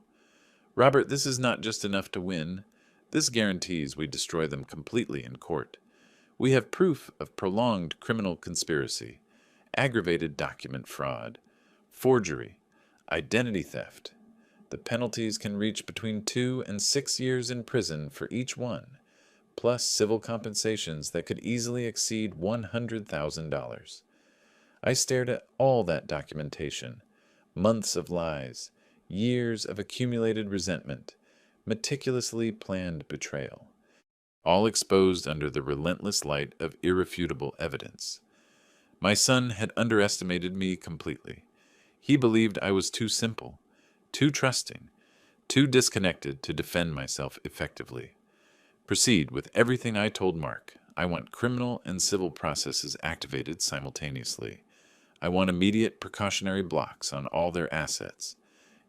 Robert, this is not just enough to win. This guarantees we destroy them completely in court. We have proof of prolonged criminal conspiracy, aggravated document fraud, forgery, identity theft. The penalties can reach between 2 and 6 years in prison for each one, plus civil compensations that could easily exceed $100,000. I stared at all that documentation, months of lies, years of accumulated resentment, meticulously planned betrayal, all exposed under the relentless light of irrefutable evidence. My son had underestimated me completely. He believed I was too simple, too trusting, too disconnected to defend myself effectively. Proceed with everything I told Mark. I want criminal and civil processes activated simultaneously. I want immediate precautionary blocks on all their assets.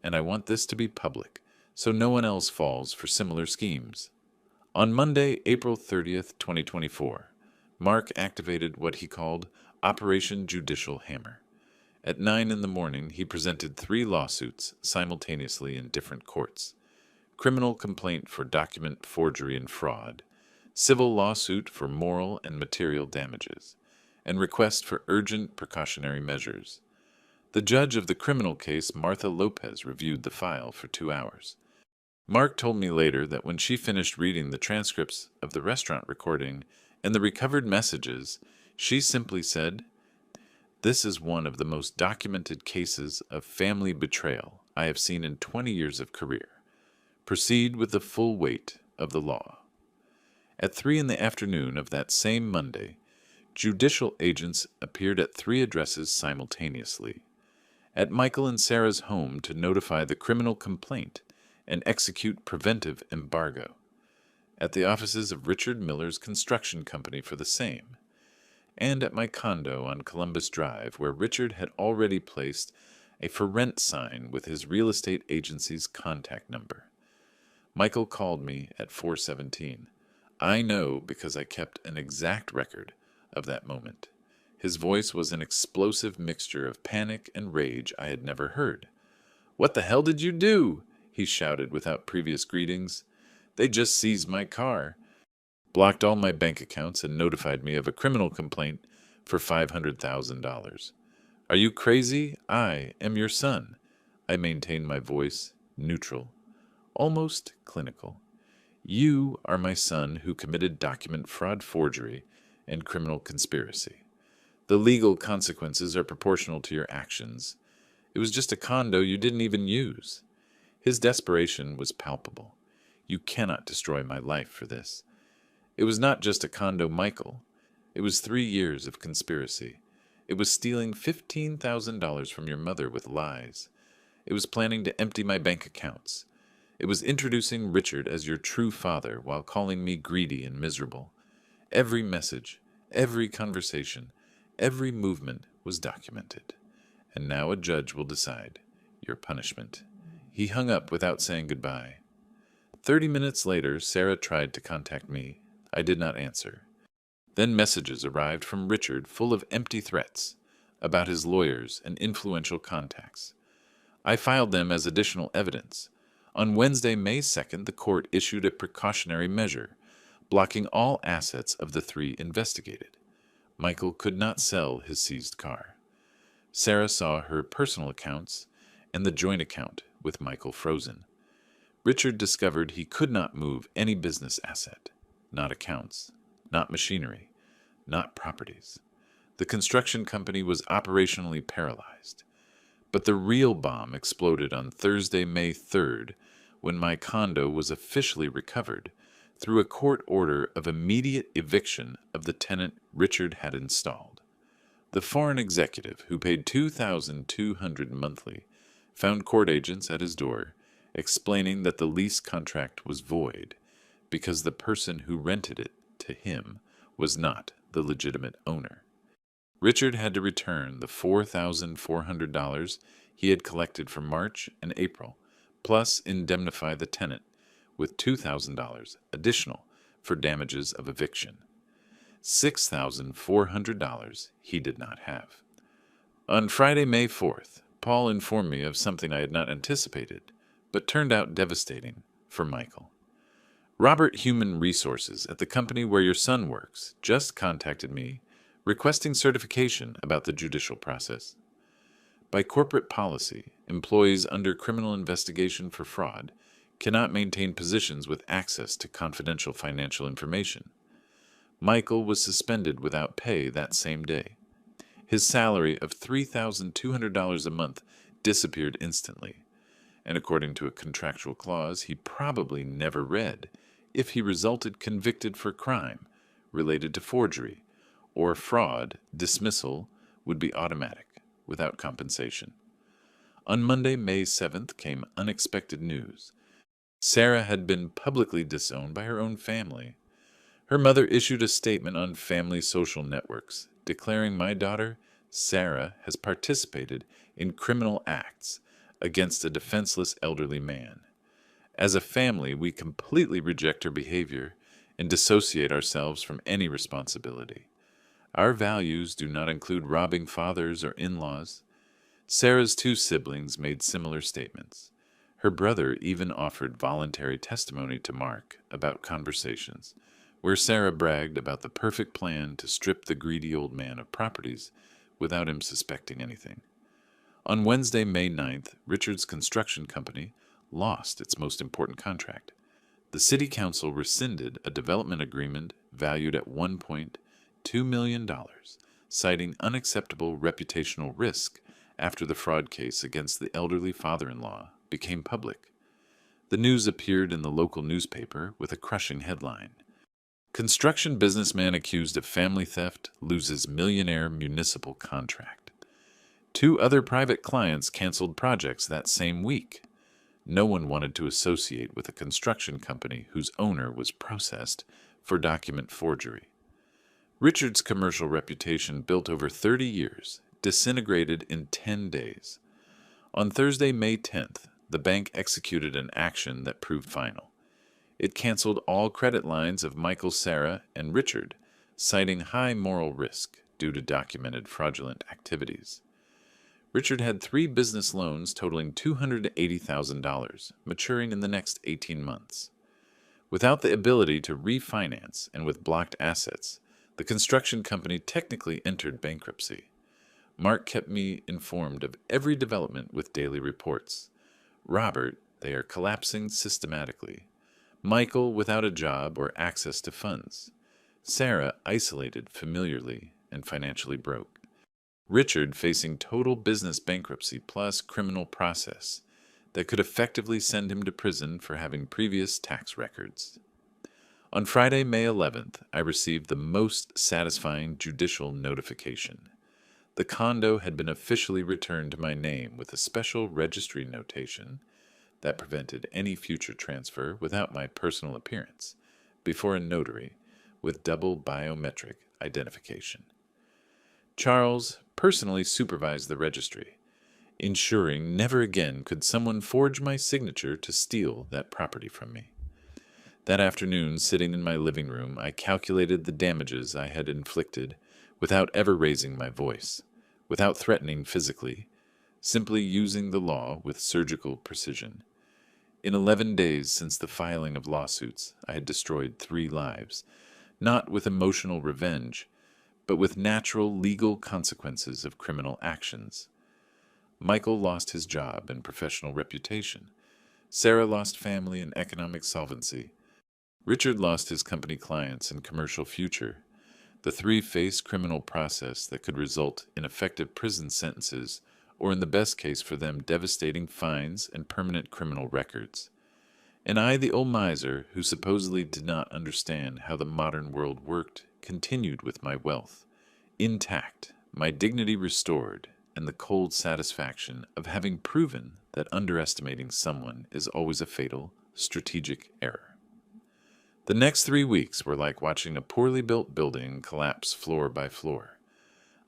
And I want this to be public, so no one else falls for similar schemes. On Monday, April 30th, 2024, Mark activated what he called Operation Judicial Hammer. At 9 in the morning, he presented 3 lawsuits simultaneously in different courts: criminal complaint for document forgery and fraud, civil lawsuit for moral and material damages, and request for urgent precautionary measures. The judge of the criminal case, Martha Lopez, reviewed the file for 2 hours. Mark told me later that when she finished reading the transcripts of the restaurant recording and the recovered messages, she simply said, "This is one of the most documented cases of family betrayal I have seen in 20 years of career. Proceed with the full weight of the law." At 3 in the afternoon of that same Monday, judicial agents appeared at 3 addresses simultaneously: at Michael and Sarah's home to notify the criminal complaint and execute preventive embargo, at the offices of Richard Miller's construction company for the same, and at my condo on Columbus Drive, where Richard had already placed a for rent sign with his real estate agency's contact number. Michael called me at 4:17. I know because I kept an exact record of that moment. His voice was an explosive mixture of panic and rage I had never heard. "What the hell did you do?" he shouted without previous greetings. "They just seized my car, blocked all my bank accounts, and notified me of a criminal complaint for $500,000. Are you crazy? I am your son." I maintained my voice neutral, almost clinical. "You are my son who committed document fraud, forgery, and criminal conspiracy. The legal consequences are proportional to your actions. It was just a condo you didn't even use." His desperation was palpable. "You cannot destroy my life for this." It was not just a condo, Michael. It was 3 years of conspiracy. It was stealing $15,000 from your mother with lies. It was planning to empty my bank accounts. It was introducing Richard as your true father while calling me greedy and miserable. Every message, every conversation, every movement was documented. And now a judge will decide your punishment. He hung up without saying goodbye. 30 minutes later, Sarah tried to contact me. I did not answer. Then messages arrived from Richard full of empty threats about his lawyers and influential contacts. I filed them as additional evidence. On Wednesday, May 2nd, the court issued a precautionary measure, blocking all assets of the 3 investigated. Michael could not sell his seized car. Sarah saw her personal accounts and the joint account with Michael frozen. Richard discovered he could not move any business asset, not accounts, not machinery, not properties. The construction company was operationally paralyzed. But the real bomb exploded on Thursday, May 3rd, when my condo was officially recovered through a court order of immediate eviction of the tenant Richard had installed. The foreign executive, who paid $2,200 monthly, found court agents at his door, explaining that the lease contract was void because the person who rented it to him was not the legitimate owner. Richard had to return the $4,400 he had collected for March and April, plus indemnify the tenant with $2,000 additional for damages of eviction. $6,400 he did not have. On Friday, May 4th, Paul informed me of something I had not anticipated, but turned out devastating for Michael. Robert Human Resources at the company where your son works just contacted me requesting certification about the judicial process. By corporate policy, employees under criminal investigation for fraud cannot maintain positions with access to confidential financial information. Michael was suspended without pay that same day. His salary of $3,200 a month disappeared instantly, and according to a contractual clause he probably never read, if he resulted convicted for crime related to forgery or fraud, dismissal would be automatic, without compensation. On Monday, May 7th, came unexpected news. Sarah had been publicly disowned by her own family. Her mother issued a statement on family social networks, declaring my daughter, Sarah, has participated in criminal acts against a defenseless elderly man. As a family, we completely reject her behavior and dissociate ourselves from any responsibility. Our values do not include robbing fathers or in-laws. Sarah's 2 siblings made similar statements. Her brother even offered voluntary testimony to Mark about conversations, where Sarah bragged about the perfect plan to strip the greedy old man of properties without him suspecting anything. On Wednesday, May 9th, Richard's construction company lost its most important contract. The city council rescinded a development agreement valued at $1.2 million, citing unacceptable reputational risk after the fraud case against the elderly father-in-law became public. The news appeared in the local newspaper with a crushing headline: Construction businessman accused of family theft loses millionaire municipal contract. 2 other private clients canceled projects that same week. No one wanted to associate with a construction company whose owner was processed for document forgery. Richard's commercial reputation, built over 30 years, disintegrated in 10 days. On Thursday, May 10th, the bank executed an action that proved final. It canceled all credit lines of Michael, Sarah, and Richard, citing high moral risk due to documented fraudulent activities. Richard had 3 business loans totaling $280,000, maturing in the next 18 months. Without the ability to refinance and with blocked assets, the construction company technically entered bankruptcy. Mark kept me informed of every development with daily reports. Robert, they are collapsing systematically. Michael, without a job or access to funds. Sarah, isolated familiarly and financially broke. Richard, facing total business bankruptcy plus criminal process that could effectively send him to prison for having previous tax records. On Friday, May 11th, I received the most satisfying judicial notification. The condo had been officially returned to my name with a special registry notation that prevented any future transfer without my personal appearance before a notary with double biometric identification. Charles personally supervised the registry, ensuring never again could someone forge my signature to steal that property from me. That afternoon, sitting in my living room, I calculated the damages I had inflicted without ever raising my voice, without threatening physically, simply using the law with surgical precision. In 11 days since the filing of lawsuits, I had destroyed 3 lives, not with emotional revenge, but with natural legal consequences of criminal actions. Michael lost his job and professional reputation. Sarah lost family and economic solvency. Richard lost his company clients and commercial future. The 3 face criminal process that could result in effective prison sentences, or in the best case for them, devastating fines and permanent criminal records. And I, the old miser who supposedly did not understand how the modern world worked, continued with my wealth, intact, my dignity restored, and the cold satisfaction of having proven that underestimating someone is always a fatal, strategic error. The next 3 weeks were like watching a poorly built building collapse floor by floor.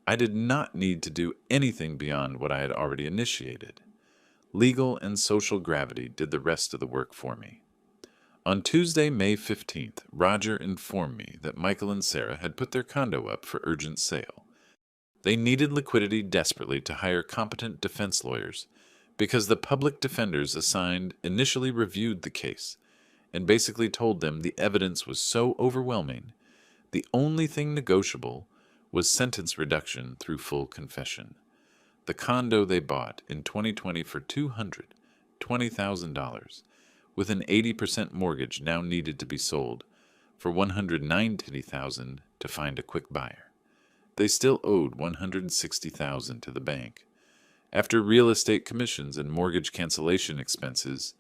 I did not need to do anything beyond what I had already initiated. Legal and social gravity did the rest of the work for me. On Tuesday, May 15th, Roger informed me that Michael and Sarah had put their condo up for urgent sale. They needed liquidity desperately to hire competent defense lawyers because the public defenders assigned initially reviewed the case and basically told them the evidence was so overwhelming, the only thing negotiable was sentence reduction through full confession. The condo they bought in 2020 for $220,000, with an 80% mortgage, now needed to be sold for $190,000 to find a quick buyer. They still owed $160,000 to the bank. After real estate commissions and mortgage cancellation expenses,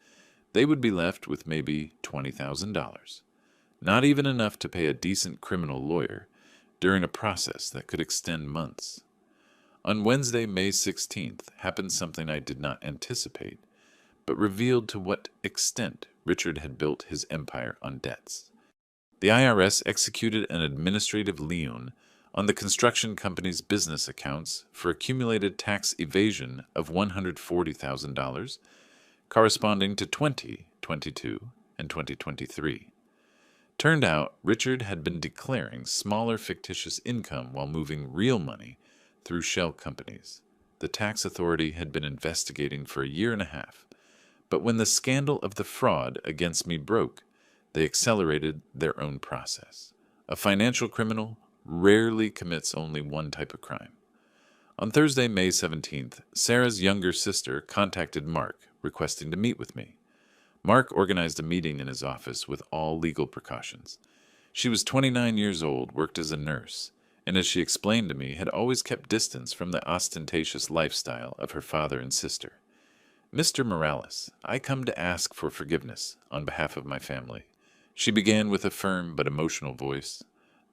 they would be left with maybe $20,000. Not even enough to pay a decent criminal lawyer during a process that could extend months. On Wednesday, May 16th, happened something I did not anticipate, but revealed to what extent Richard had built his empire on debts. The IRS executed an administrative lien on the construction company's business accounts for accumulated tax evasion of $140,000, corresponding to 2022 and 2023. Turned out, Richard had been declaring smaller fictitious income while moving real money through shell companies. The tax authority had been investigating for a year and a half, but when the scandal of the fraud against me broke, they accelerated their own process. A financial criminal rarely commits only one type of crime. On Thursday, May 17th, Sarah's younger sister contacted Mark, requesting to meet with me. Mark organized a meeting in his office with all legal precautions. She was 29 years old, worked as a nurse, and as she explained to me, had always kept distance from the ostentatious lifestyle of her father and sister. "Mr. Morales, I come to ask for forgiveness on behalf of my family," she began with a firm but emotional voice.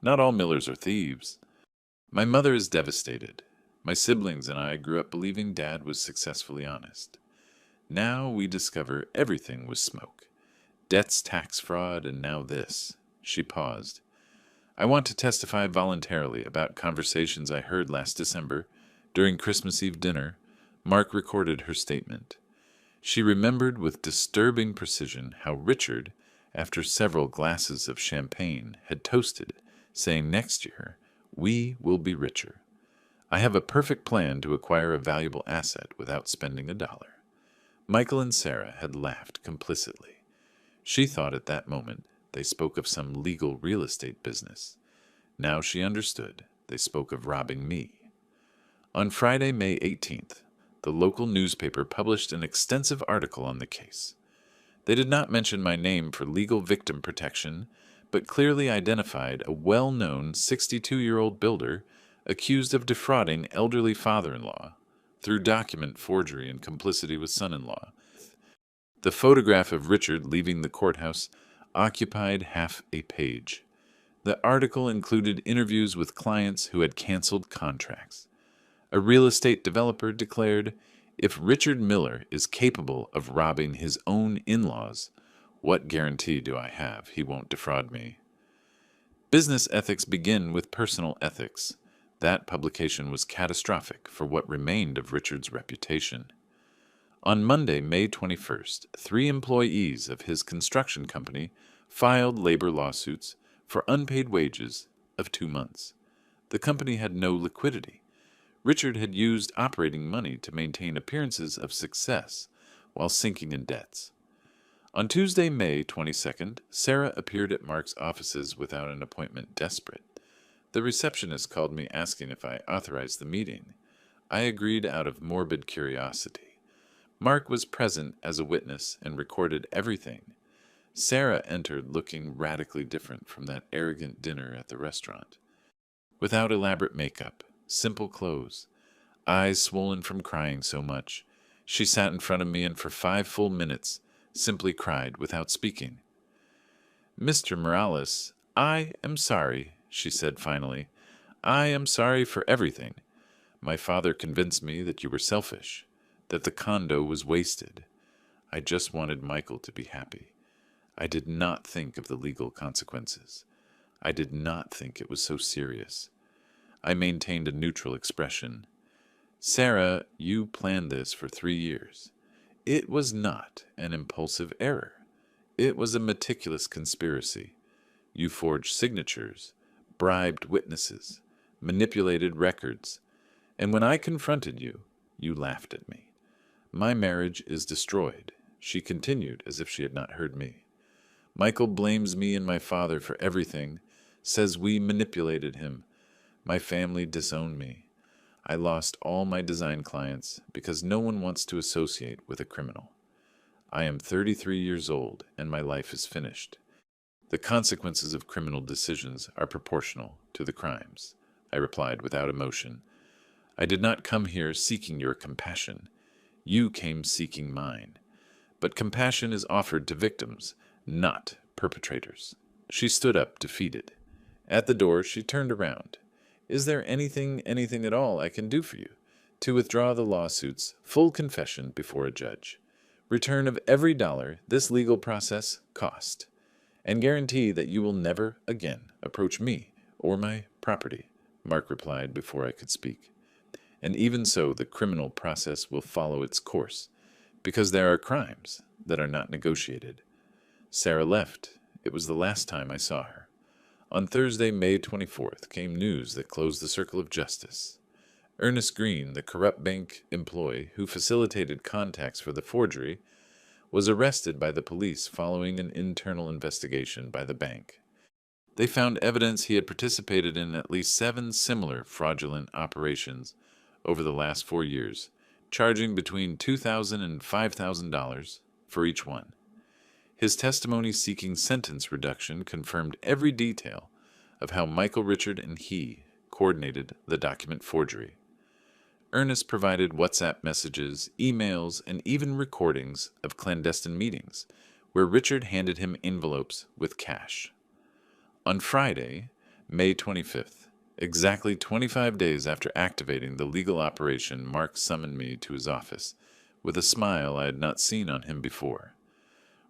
"Not all Millers are thieves. My mother is devastated. My siblings and I grew up believing Dad was successfully honest. Now we discover everything was smoke. Debts, tax fraud, and now this." She paused. "I want to testify voluntarily about conversations I heard last December during Christmas Eve dinner." Mark recorded her statement. She remembered with disturbing precision how Richard, after several glasses of champagne, had toasted, saying next year, "We will be richer. I have a perfect plan to acquire a valuable asset without spending a dollar." Michael and Sarah had laughed complicitly. She thought at that moment they spoke of some legal real estate business. Now she understood they spoke of robbing me. On Friday, May 18th, the local newspaper published an extensive article on the case. They did not mention my name for legal victim protection, but clearly identified a well-known 62-year-old builder accused of defrauding elderly father-in-law through document forgery and complicity with son-in-law. The photograph of Richard leaving the courthouse occupied half a page. The article included interviews with clients who had canceled contracts. A real estate developer declared, "If Richard Miller is capable of robbing his own in-laws, what guarantee do I have he won't defraud me?" Business ethics begin with personal ethics. That publication was catastrophic for what remained of Richard's reputation. On Monday, May 21st, 3 employees of his construction company filed labor lawsuits for unpaid wages of 2 months. The company had no liquidity. Richard had used operating money to maintain appearances of success while sinking in debts. On Tuesday, May 22nd, Sarah appeared at Mark's offices without an appointment, desperate. The receptionist called me asking if I authorized the meeting. I agreed out of morbid curiosity. Mark was present as a witness and recorded everything. Sarah entered looking radically different from that arrogant dinner at the restaurant. Without elaborate makeup, simple clothes, eyes swollen from crying so much, she sat in front of me and for 5 full minutes simply cried without speaking. "Mr. Morales, I am sorry," she said finally. "I am sorry for everything. My father convinced me that you were selfish, that the condo was wasted. I just wanted Michael to be happy. I did not think of the legal consequences. I did not think it was so serious. I maintained a neutral expression. Sarah, you planned this for 3 years. It was not an impulsive error. It was a meticulous conspiracy. You forged signatures, bribed witnesses, manipulated records, and when I confronted you, you laughed at me. My marriage is destroyed, she continued as if she had not heard me. Michael blames me and my father for everything, says we manipulated him. My family disowned me. I lost all my design clients because no one wants to associate with a criminal. I am 33 years old and my life is finished. The consequences of criminal decisions are proportional to the crimes, I replied without emotion. I did not come here seeking your compassion. You came seeking mine. But compassion is offered to victims, not perpetrators. She stood up, defeated. At the door, she turned around. Is there anything at all I can do for you? To withdraw the lawsuits, full confession before a judge. Return of every dollar this legal process cost. And guarantee that you will never again approach me or my property, Mark replied before I could speak. And even so, the criminal process will follow its course, because there are crimes that are not negotiated. Sarah left. It was the last time I saw her. On Thursday, May 24th, came news that closed the circle of justice. Ernest Green, the corrupt bank employee who facilitated contacts for the forgery, was arrested by the police following an internal investigation by the bank. They found evidence he had participated in at least 7 similar fraudulent operations over the last 4 years, charging between $2,000 and $5,000 for each one. His testimony seeking sentence reduction confirmed every detail of how Michael Richard and he coordinated the document forgery. Ernest provided WhatsApp messages, emails, and even recordings of clandestine meetings, where Richard handed him envelopes with cash. On Friday, May 25th, exactly 25 days after activating the legal operation, Mark summoned me to his office, with a smile I had not seen on him before.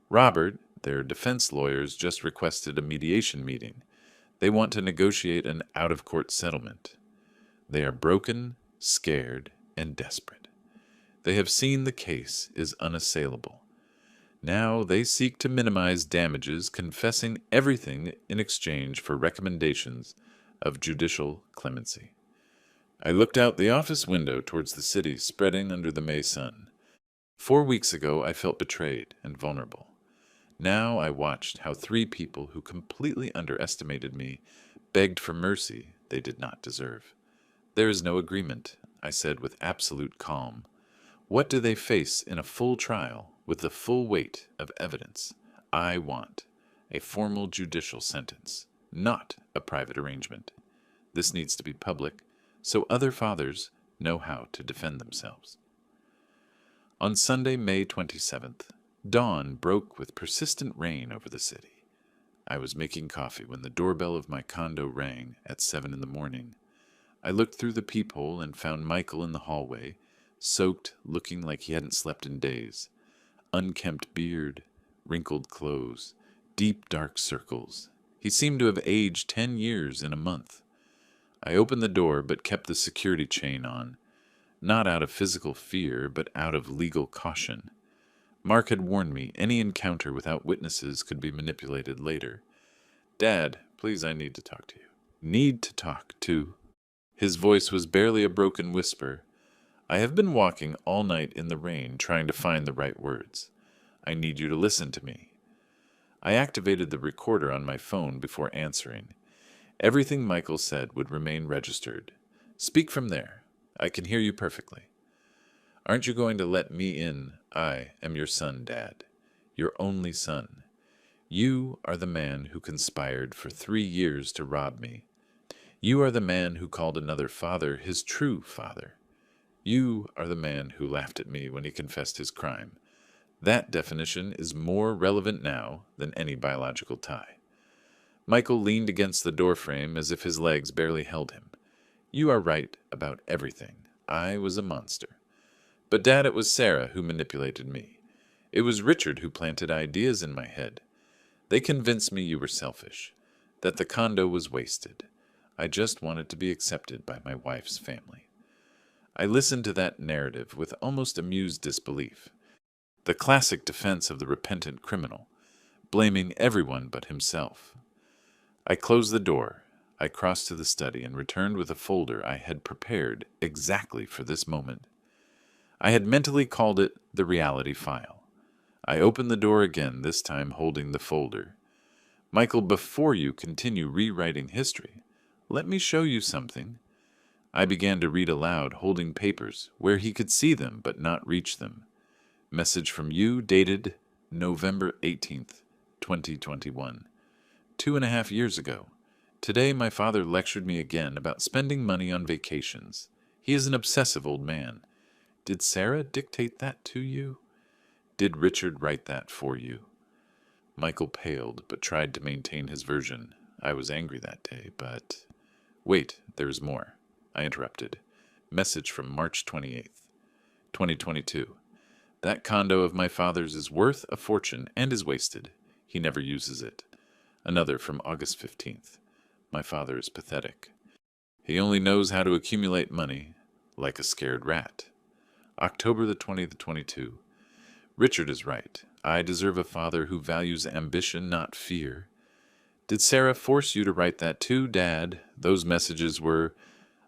Robert, their defense lawyers, just requested a mediation meeting. They want to negotiate an out-of-court settlement. They are broken, scared, and desperate. They have seen the case is unassailable. Now they seek to minimize damages, confessing everything in exchange for recommendations of judicial clemency. I looked out the office window towards the city spreading under the May sun. 4 weeks ago I felt betrayed and vulnerable. Now I watched how 3 people who completely underestimated me begged for mercy they did not deserve. There is no agreement, I said with absolute calm. What do they face in a full trial with the full weight of evidence? I want a formal judicial sentence, not a private arrangement. This needs to be public, so other fathers know how to defend themselves. On Sunday, May 27th, dawn broke with persistent rain over the city. I was making coffee when the doorbell of my condo rang at 7 in the morning. I looked through the peephole and found Michael in the hallway, soaked, looking like he hadn't slept in days. Unkempt beard, wrinkled clothes, deep dark circles. He seemed to have aged 10 years in a month. I opened the door but kept the security chain on, not out of physical fear but out of legal caution. Mark had warned me any encounter without witnesses could be manipulated later. Dad, please, I need to talk to you. Need to talk to? His voice was barely a broken whisper. I have been walking all night in the rain trying to find the right words. I need you to listen to me. I activated the recorder on my phone before answering. Everything Michael said would remain registered. Speak from there. I can hear you perfectly. Aren't you going to let me in? I am your son, Dad. Your only son. You are the man who conspired for 3 years to rob me. You are the man who called another father his true father. You are the man who laughed at me when he confessed his crime. That definition is more relevant now than any biological tie. Michael leaned against the doorframe as if his legs barely held him. You are right about everything. I was a monster. But Dad, it was Sarah who manipulated me. It was Richard who planted ideas in my head. They convinced me you were selfish, that the condo was wasted. I just wanted to be accepted by my wife's family. I listened to that narrative with almost amused disbelief. The classic defense of the repentant criminal, blaming everyone but himself. I closed the door. I crossed to the study and returned with a folder I had prepared exactly for this moment. I had mentally called it the reality file. I opened the door again, this time holding the folder. Michael, before you continue rewriting history, let me show you something. I began to read aloud, holding papers where he could see them but not reach them. Message from you dated November 18th, 2021. 2.5 years ago. Today my father lectured me again about spending money on vacations. He is an obsessive old man. Did Sarah dictate that to you? Did Richard write that for you? Michael paled, but tried to maintain his version. I was angry that day, but... Wait, there is more. I interrupted. Message from March 28th, 2022. That condo of my father's is worth a fortune and is wasted. He never uses it. Another from August 15th. My father is pathetic. He only knows how to accumulate money, like a scared rat. October the 20th, 22. Richard is right. I deserve a father who values ambition, not fear. Did Sarah force you to write that too, Dad? Those messages were...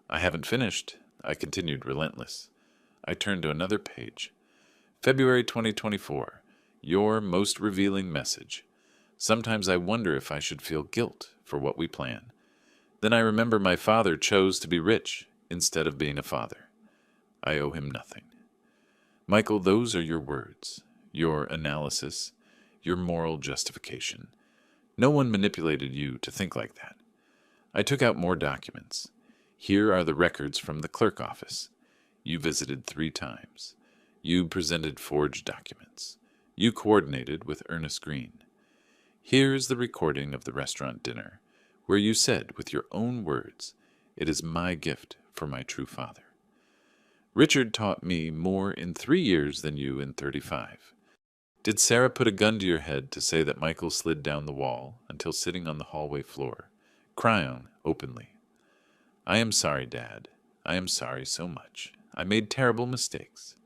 I haven't finished. I continued, relentless. I turned to another page. February 2024. Your most revealing message. Sometimes I wonder if I should feel guilt for what we plan. Then I remember my father chose to be rich instead of being a father. I owe him nothing. Michael, those are your words, your analysis, your moral justification. No one manipulated you to think like that. I took out more documents. Here are the records from the clerk office. You visited 3 times. You presented forged documents. You coordinated with Ernest Green. Here is the recording of the restaurant dinner, where you said, with your own words, "It is my gift for my true father." Richard taught me more in 3 years than you in 35. Did Sarah put a gun to your head to say that Michael slid down the wall until sitting on the hallway floor, crying openly? I am sorry, Dad. I am sorry so much. I made terrible mistakes.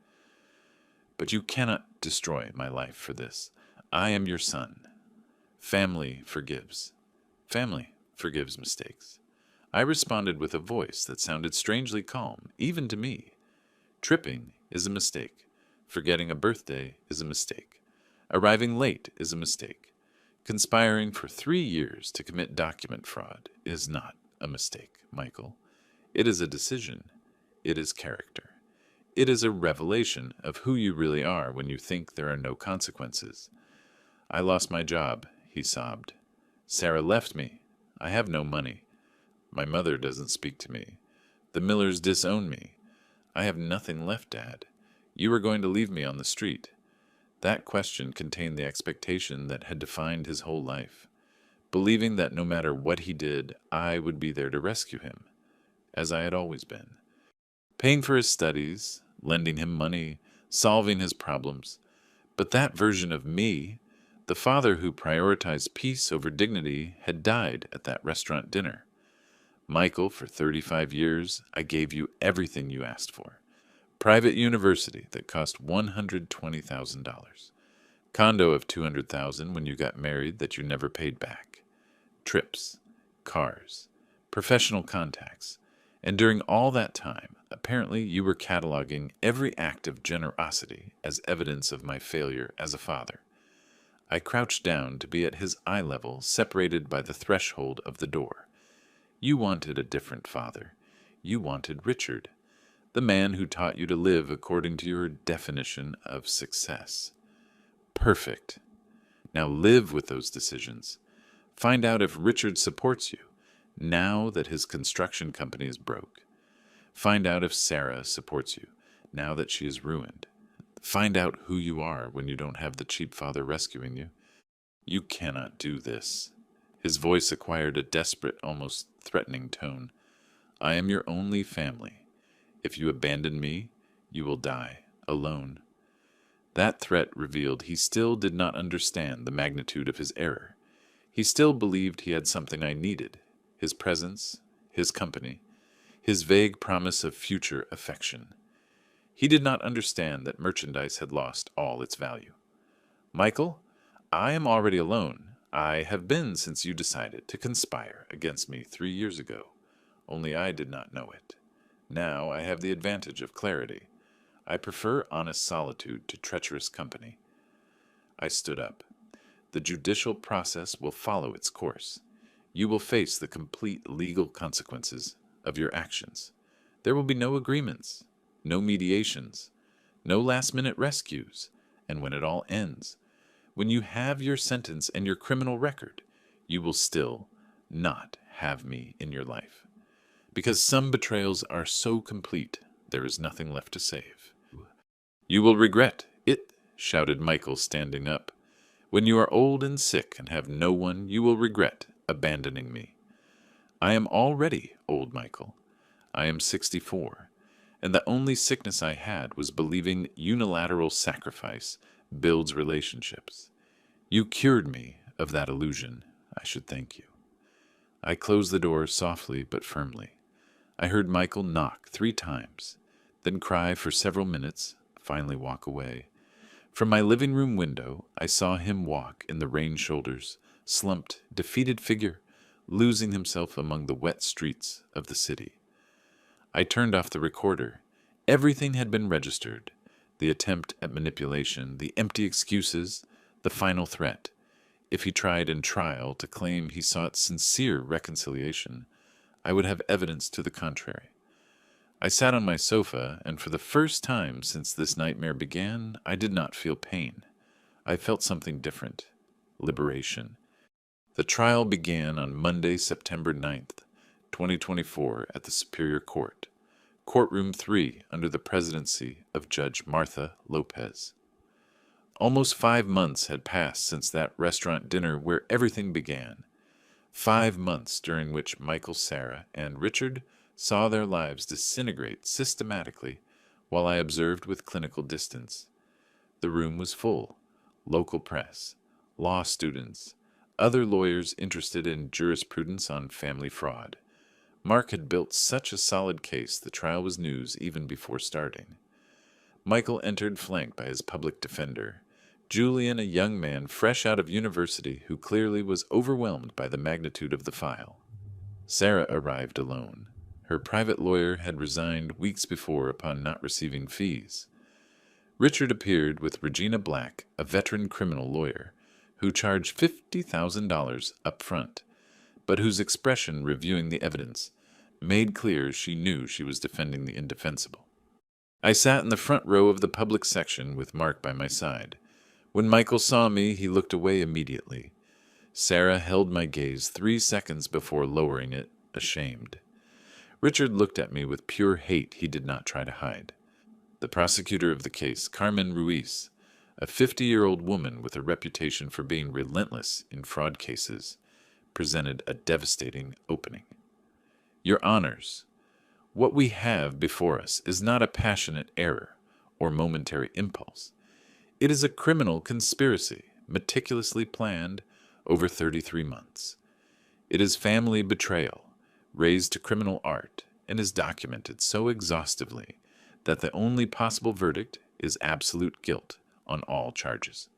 But you cannot destroy my life for this. I am your son. Family forgives. Family forgives mistakes. I responded with a voice that sounded strangely calm, even to me. Tripping is a mistake. Forgetting a birthday is a mistake. Arriving late is a mistake. Conspiring for 3 years to commit document fraud is not a mistake, Michael. It is a decision. It is character. It is a revelation of who you really are when you think there are no consequences. I lost my job, he sobbed. Sarah left me. I have no money. My mother doesn't speak to me. The Millers disown me. I have nothing left, Dad. You were going to leave me on the street. That question contained the expectation that had defined his whole life, believing that no matter what he did, I would be there to rescue him, as I had always been. Paying for his studies, lending him money, solving his problems. But that version of me, the father who prioritized peace over dignity, had died at that restaurant dinner. Michael, for 35 years, I gave you everything you asked for. Private university that cost $120,000. Condo of $200,000 when you got married that you never paid back. Trips, cars, professional contacts. And during all that time, apparently you were cataloging every act of generosity as evidence of my failure as a father. I crouched down to be at his eye level, separated by the threshold of the door. You wanted a different father. You wanted Richard, the man who taught you to live according to your definition of success. Perfect. Now live with those decisions. Find out if Richard supports you, now that his construction company is broke. Find out if Sarah supports you, now that she is ruined. Find out who you are when you don't have the cheap father rescuing you. You cannot do this. His voice acquired a desperate, almost threatening tone. I am your only family. If you abandon me, you will die, alone. That threat revealed he still did not understand the magnitude of his error. He still believed he had something I needed: his presence, his company, his vague promise of future affection. He did not understand that merchandise had lost all its value. "Michael, I am already alone. I have been since you decided to conspire against me 3 years ago. Only I did not know it. Now I have the advantage of clarity. I prefer honest solitude to treacherous company." I stood up. "The judicial process will follow its course. You will face the complete legal consequences of your actions. There will be no agreements, no mediations, no last-minute rescues, and when it all ends, when you have your sentence and your criminal record, you will still not have me in your life. Because some betrayals are so complete, there is nothing left to save." "You will regret it," shouted Michael, standing up. "When you are old and sick and have no one, you will regret abandoning me." "I am already old, Michael. I am 64, and the only sickness I had was believing unilateral sacrifice builds relationships. You cured me of that illusion. I should thank you." I closed the door softly but firmly. I heard Michael knock 3 times, then cry for several minutes, finally walk away. From my living room window, I saw him walk in the rain shoulders, slumped, defeated figure, losing himself among the wet streets of the city. I turned off the recorder. Everything had been registered: the attempt at manipulation, the empty excuses, the final threat. If he tried in trial to claim he sought sincere reconciliation, I would have evidence to the contrary. I sat on my sofa, and for the first time since this nightmare began, I did not feel pain. I felt something different: liberation. The trial began on Monday, September 9th, 2024, at the Superior Court, Courtroom 3, under the presidency of Judge Martha Lopez. Almost 5 months had passed since that restaurant dinner where everything began. 5 months during which Michael, Sarah, and Richard saw their lives disintegrate systematically while I observed with clinical distance. The room was full: local press, law students, other lawyers interested in jurisprudence on family fraud. Mark had built such a solid case the trial was news even before starting. Michael entered flanked by his public defender, Julian, a young man fresh out of university who clearly was overwhelmed by the magnitude of the file. Sarah arrived alone. Her private lawyer had resigned weeks before upon not receiving fees. Richard appeared with Regina Black, a veteran criminal lawyer, who charged $50,000 up front, but whose expression reviewing the evidence made clear she knew she was defending the indefensible. I sat in the front row of the public section with Mark by my side. When Michael saw me, he looked away immediately. Sarah held my gaze 3 seconds before lowering it, ashamed. Richard looked at me with pure hate he did not try to hide. The prosecutor of the case, Carmen Ruiz, a 50-year-old woman with a reputation for being relentless in fraud cases, presented a devastating opening. "Your Honors, what we have before us is not a passionate error or momentary impulse. It is a criminal conspiracy, meticulously planned over 33 months. It is family betrayal, raised to criminal art, and is documented so exhaustively that the only possible verdict is absolute guilt on all charges."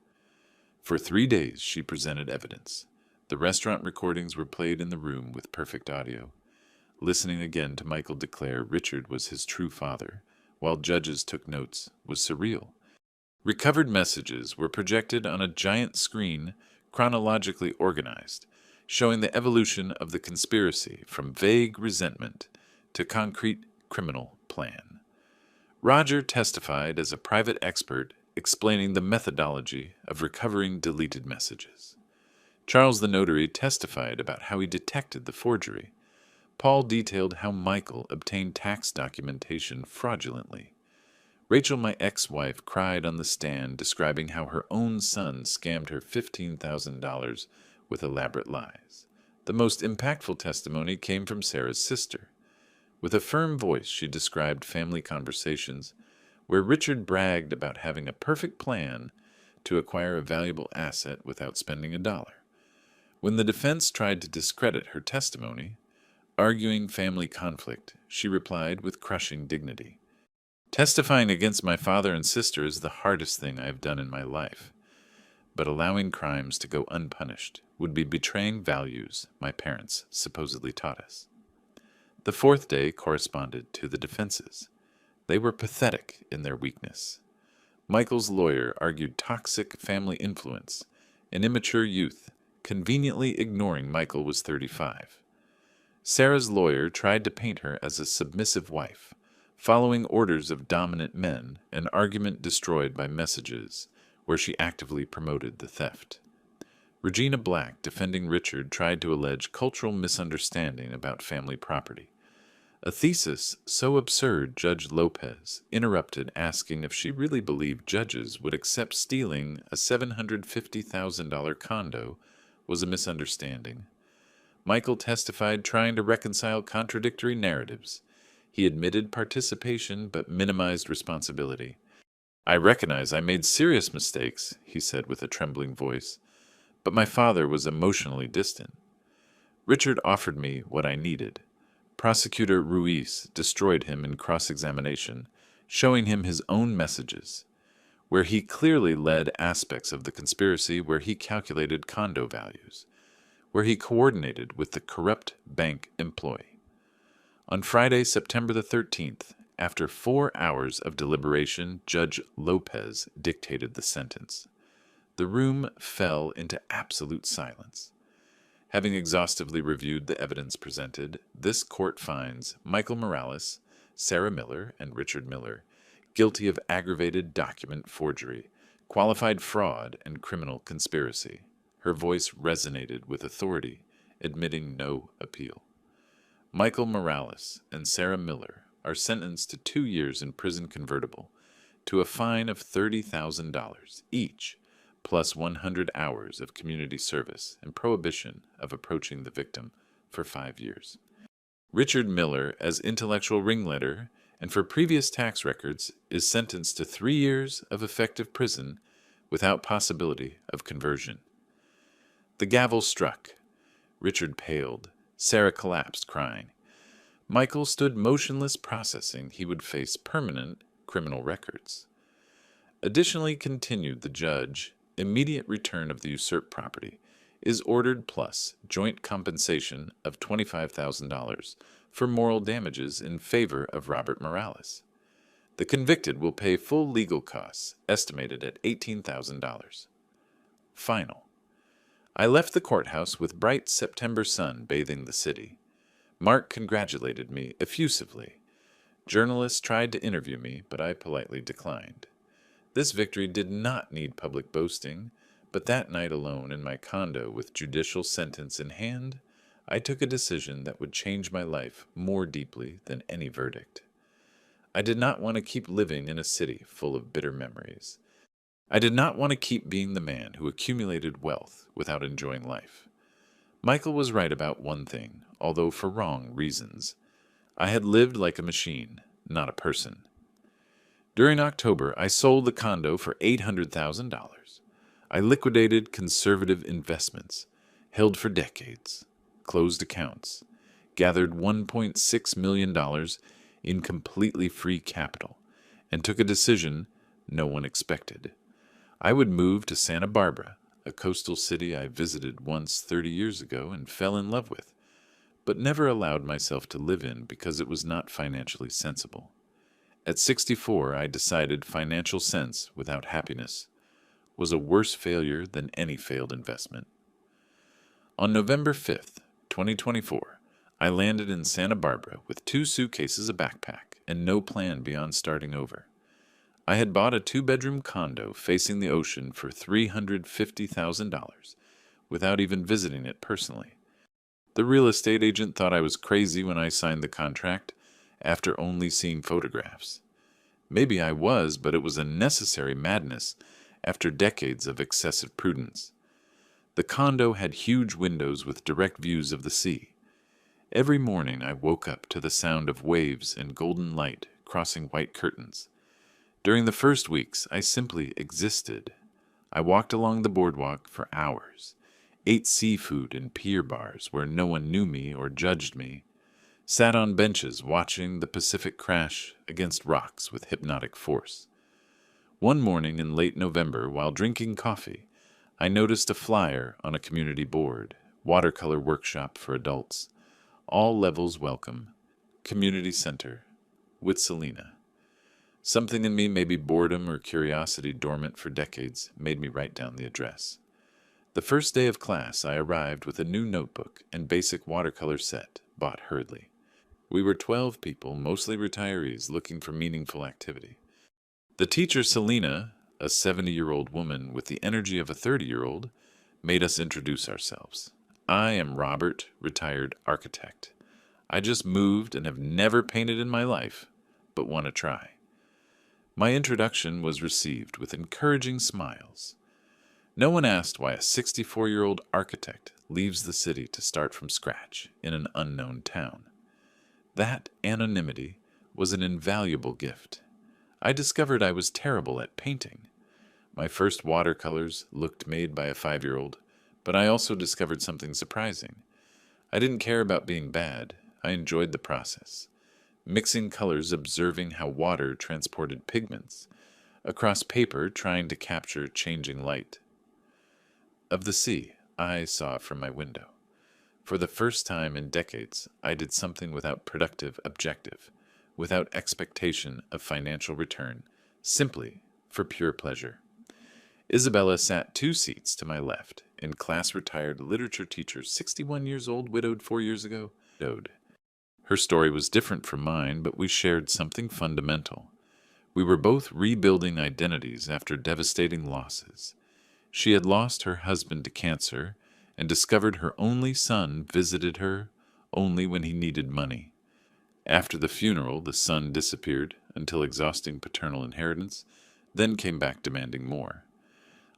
For 3 days she presented evidence. The restaurant recordings were played in the room with perfect audio. Listening again to Michael declare Richard was his true father, while judges took notes, was surreal. Recovered messages were projected on a giant screen, chronologically organized, showing the evolution of the conspiracy from vague resentment to concrete criminal plan. Roger testified as a private expert, explaining the methodology of recovering deleted messages. Charles the notary testified about how he detected the forgery. Paul detailed how Michael obtained tax documentation fraudulently. Rachel, my ex-wife, cried on the stand, describing how her own son scammed her $15,000 with elaborate lies. The most impactful testimony came from Sarah's sister. With a firm voice, she described family conversations where Richard bragged about having a perfect plan to acquire a valuable asset without spending a dollar. When the defense tried to discredit her testimony, arguing family conflict, she replied with crushing dignity, "Testifying against my father and sister is the hardest thing I have done in my life, but allowing crimes to go unpunished would be betraying values my parents supposedly taught us." The fourth day corresponded to the defenses. They were pathetic in their weakness. Michael's lawyer argued toxic family influence, an immature youth, conveniently ignoring Michael was 35. Sarah's lawyer tried to paint her as a submissive wife, following orders of dominant men, an argument destroyed by messages where she actively promoted the theft. Regina Black, defending Richard, tried to allege cultural misunderstanding about family property. A thesis so absurd Judge Lopez interrupted, asking if she really believed judges would accept stealing a $750,000 condo was a misunderstanding. Michael testified, trying to reconcile contradictory narratives. He admitted participation but minimized responsibility. "I recognize I made serious mistakes," he said with a trembling voice, "but my father was emotionally distant. Richard offered me what I needed." Prosecutor Ruiz destroyed him in cross-examination, showing him his own messages, where he clearly led aspects of the conspiracy, where he calculated condo values, where he coordinated with the corrupt bank employee. On Friday, September the 13th, after 4 hours of deliberation, Judge Lopez dictated the sentence. The room fell into absolute silence. Having exhaustively reviewed the evidence presented, this court finds Michael Morales, Sarah Miller, and Richard Miller guilty of aggravated document forgery, qualified fraud, and criminal conspiracy. Her voice resonated with authority, admitting no appeal. Michael Morales and Sarah Miller are sentenced to 2 years in prison convertible, to a fine of $30,000 each, plus 100 hours of community service and prohibition of approaching the victim for 5 years. Richard Miller, as intellectual ringleader and for previous tax records, is sentenced to 3 years of effective prison without possibility of conversion. The gavel struck. Richard paled. Sarah collapsed, crying. Michael stood motionless, processing he would face permanent criminal records. Additionally, continued the judge, immediate return of the usurped property is ordered, plus joint compensation of $25,000 for moral damages in favor of Robert Morales. The convicted will pay full legal costs, estimated at $18,000. Final. I left the courthouse with bright September sun bathing the city. Mark congratulated me effusively. Journalists tried to interview me, but I politely declined. This victory did not need public boasting, but that night alone in my condo with judicial sentence in hand, I took a decision that would change my life more deeply than any verdict. I did not want to keep living in a city full of bitter memories. I did not want to keep being the man who accumulated wealth without enjoying life. Michael was right about one thing, although for wrong reasons. I had lived like a machine, not a person. During October, I sold the condo for $800,000. I liquidated conservative investments, held for decades, closed accounts, gathered $1.6 million in completely free capital, and took a decision no one expected. I would move to Santa Barbara, a coastal city I visited once 30 years ago and fell in love with, but never allowed myself to live in because it was not financially sensible. At 64, I decided financial sense without happiness was a worse failure than any failed investment. On November 5th, 2024, I landed in Santa Barbara with 2 suitcases, a backpack, and no plan beyond starting over. I had bought a 2-bedroom condo facing the ocean for $350,000 without even visiting it personally. The real estate agent thought I was crazy when I signed the contract after only seeing photographs. Maybe I was, but it was a necessary madness after decades of excessive prudence. The condo had huge windows with direct views of the sea. Every morning I woke up to the sound of waves and golden light crossing white curtains. During the first weeks, I simply existed. I walked along the boardwalk for hours, ate seafood in pier bars where no one knew me or judged me, sat on benches watching the Pacific crash against rocks with hypnotic force. One morning in late November, while drinking coffee, I noticed a flyer on a community board, watercolor workshop for adults, all levels welcome, community center, with Selena. Something in me, maybe boredom or curiosity dormant for decades, made me write down the address. The first day of class, I arrived with a new notebook and basic watercolor set, bought hurriedly. We were 12 people, mostly retirees, looking for meaningful activity. The teacher, Selena, a 70-year-old woman with the energy of a 30-year-old, made us introduce ourselves. I am Robert, retired architect. I just moved and have never painted in my life, but want to try. My introduction was received with encouraging smiles. No one asked why a 64-year-old architect leaves the city to start from scratch in an unknown town. That anonymity was an invaluable gift. I discovered I was terrible at painting. My first watercolors looked made by a 5-year-old, but I also discovered something surprising. I didn't care about being bad. I enjoyed the process. Mixing colors, observing how water transported pigments, across paper trying to capture changing light. Of the sea, I saw from my window. For the first time in decades, I did something without productive objective, without expectation of financial return, simply for pure pleasure. Isabella sat 2 seats to my left, in class retired literature teacher, 61 years old, widowed 4 years ago. Her story was different from mine, but we shared something fundamental. We were both rebuilding identities after devastating losses. She had lost her husband to cancer and discovered her only son visited her only when he needed money. After the funeral, the son disappeared until exhausting paternal inheritance, then came back demanding more.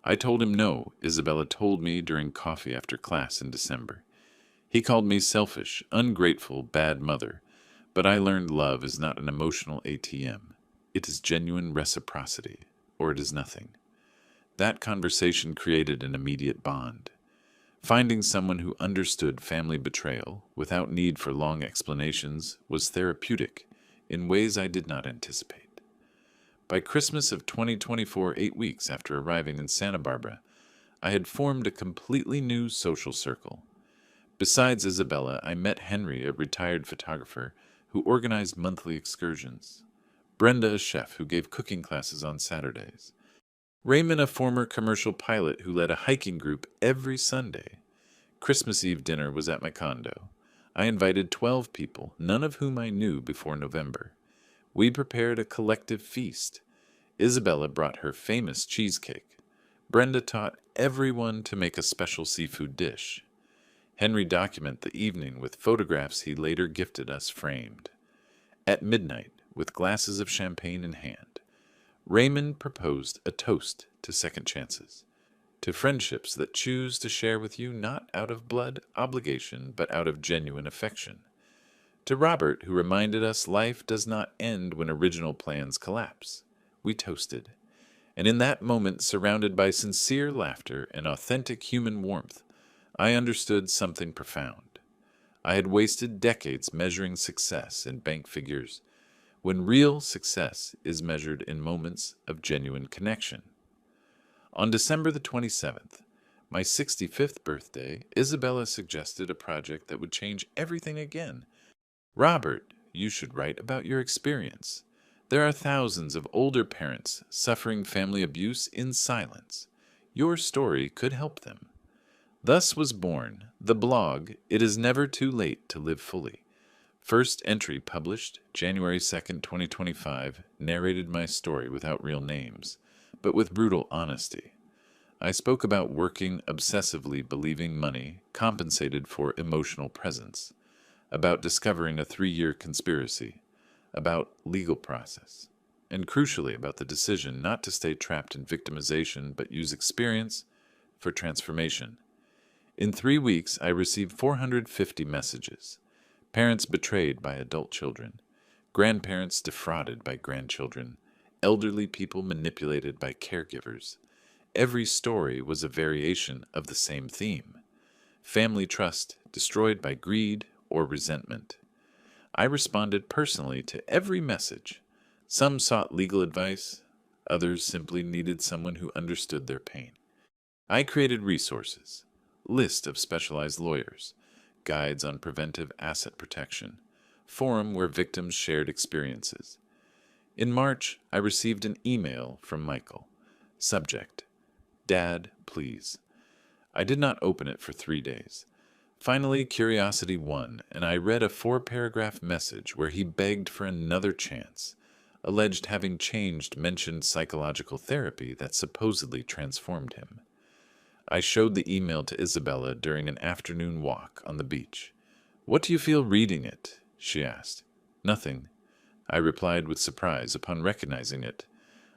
I told him no, Isabella told me during coffee after class in December. He called me selfish, ungrateful, bad mother, but I learned love is not an emotional ATM. It is genuine reciprocity, or it is nothing. That conversation created an immediate bond. Finding someone who understood family betrayal without need for long explanations was therapeutic in ways I did not anticipate. By Christmas of 2024, 8 weeks after arriving in Santa Barbara, I had formed a completely new social circle. Besides Isabella, I met Henry, a retired photographer who organized monthly excursions. Brenda, a chef who gave cooking classes on Saturdays. Raymond, a former commercial pilot who led a hiking group every Sunday. Christmas Eve dinner was at my condo. I invited 12 people, none of whom I knew before November. We prepared a collective feast. Isabella brought her famous cheesecake. Brenda taught everyone to make a special seafood dish. Henry documented the evening with photographs he later gifted us framed. At midnight, with glasses of champagne in hand, Raymond proposed a toast to second chances, to friendships that choose to share with you not out of blood obligation, but out of genuine affection. To Robert, who reminded us life does not end when original plans collapse. We toasted, and in that moment, surrounded by sincere laughter and authentic human warmth, I understood something profound. I had wasted decades measuring success in bank figures, when real success is measured in moments of genuine connection. On December the 27th, my 65th birthday, Isabella suggested a project that would change everything again. Robert, you should write about your experience. There are thousands of older parents suffering family abuse in silence. Your story could help them. Thus was born the blog, It Is Never Too Late to Live Fully. First entry published January 2nd, 2025, narrated my story without real names, but with brutal honesty. I spoke about working obsessively believing money compensated for emotional presence, about discovering a 3-year conspiracy, about legal process, and crucially about the decision not to stay trapped in victimization but use experience for transformation. In 3 weeks, I received 450 messages. Parents betrayed by adult children, grandparents defrauded by grandchildren, elderly people manipulated by caregivers. Every story was a variation of the same theme. family trust destroyed by greed or resentment. I responded personally to every message. Some sought legal advice, others simply needed someone who understood their pain. I created resources, list of specialized lawyers, guides on preventive asset protection, forum where victims shared experiences. In March, I received an email from Michael. Subject: Dad, please. I did not open it for 3 days. Finally, curiosity won, and I read a 4-paragraph message where he begged for another chance, alleged having changed mentioned psychological therapy that supposedly transformed him. I showed the email to Isabella during an afternoon walk on the beach. "What do you feel reading it?" she asked. "Nothing," I replied with surprise upon recognizing it.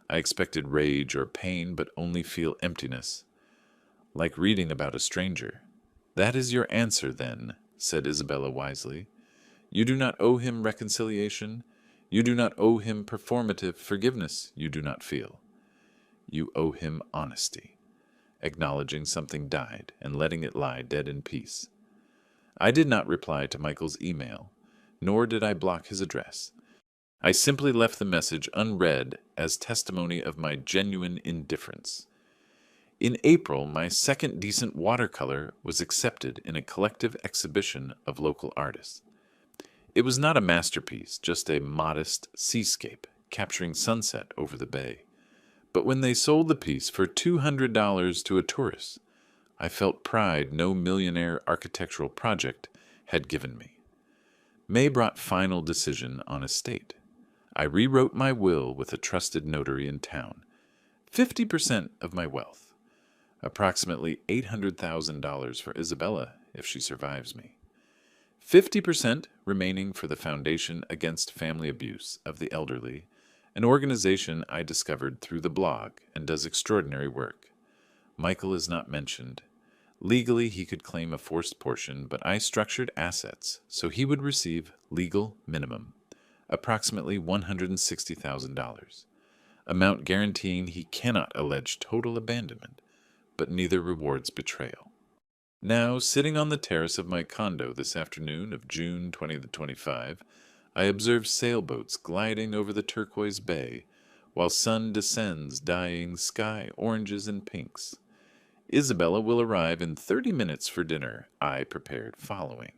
I expected rage or pain, but only feel emptiness. "Like reading about a stranger." "That is your answer, then," said Isabella wisely. "You do not owe him reconciliation. You do not owe him performative forgiveness you do not feel. You owe him honesty, acknowledging something died and letting it lie dead in peace." I did not reply to Michael's email, nor did I block his address. I simply left the message unread as testimony of my genuine indifference. In April, my second decent watercolor was accepted in a collective exhibition of local artists. It was not a masterpiece, just a modest seascape capturing sunset over the bay. But when they sold the piece for $200 to a tourist, I felt pride no millionaire architectural project had given me. May brought final decision on estate. I rewrote my will with a trusted notary in town. 50% of my wealth. Approximately $800,000 for Isabella if she survives me. 50% remaining for the Foundation Against Family Abuse of the Elderly, an organization I discovered through the blog and does extraordinary work. Michael is not mentioned. Legally, he could claim a forced portion, but I structured assets so he would receive legal minimum, approximately $160,000, amount guaranteeing he cannot allege total abandonment, but neither rewards betrayal. Now, sitting on the terrace of my condo this afternoon of June 2025, I observe sailboats gliding over the turquoise bay, while sun descends dyeing sky oranges and pinks. Isabella will arrive in 30 minutes for dinner I prepared following.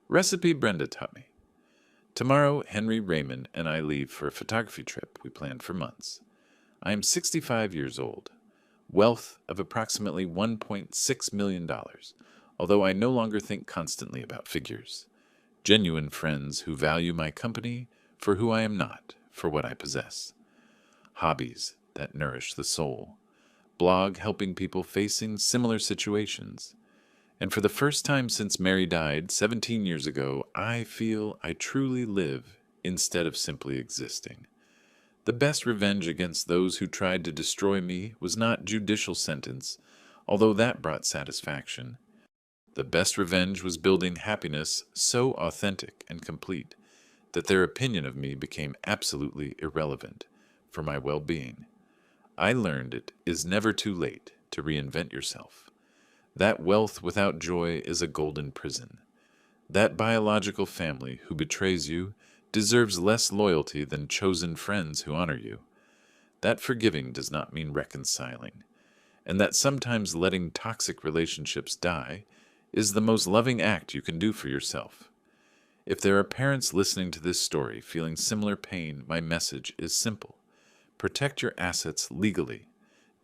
Recipe Brenda taught me. Tomorrow, Henry Raymond and I leave for a photography trip we planned for months. I am 65 years old. Wealth of approximately $1.6 million, although I no longer think constantly about figures. Genuine friends who value my company for who I am not, for what I possess. Hobbies that nourish the soul. Blog helping people facing similar situations. And for the first time since Mary died 17 years ago, I feel I truly live instead of simply existing. The best revenge against those who tried to destroy me was not judicial sentence, although that brought satisfaction. The best revenge was building happiness so authentic and complete that their opinion of me became absolutely irrelevant for my well-being. I learned it is never too late to reinvent yourself. That wealth without joy is a golden prison. That biological family who betrays you deserves less loyalty than chosen friends who honor you. That forgiving does not mean reconciling, and that sometimes letting toxic relationships die is the most loving act you can do for yourself. If there are parents listening to this story feeling similar pain, my message is simple. Protect your assets legally.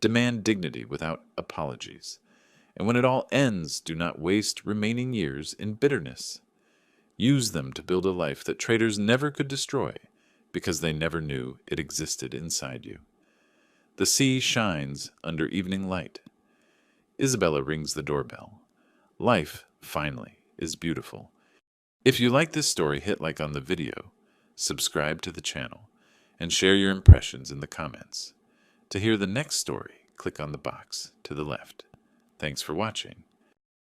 Demand dignity without apologies. And when it all ends, do not waste remaining years in bitterness. Use them to build a life that traitors never could destroy because they never knew it existed inside you. The sea shines under evening light. Isabella rings the doorbell. Life, finally, is beautiful. If you like this story, hit like on the video, subscribe to the channel, and share your impressions in the comments. To hear the next story, click on the box to the left. Thanks for watching.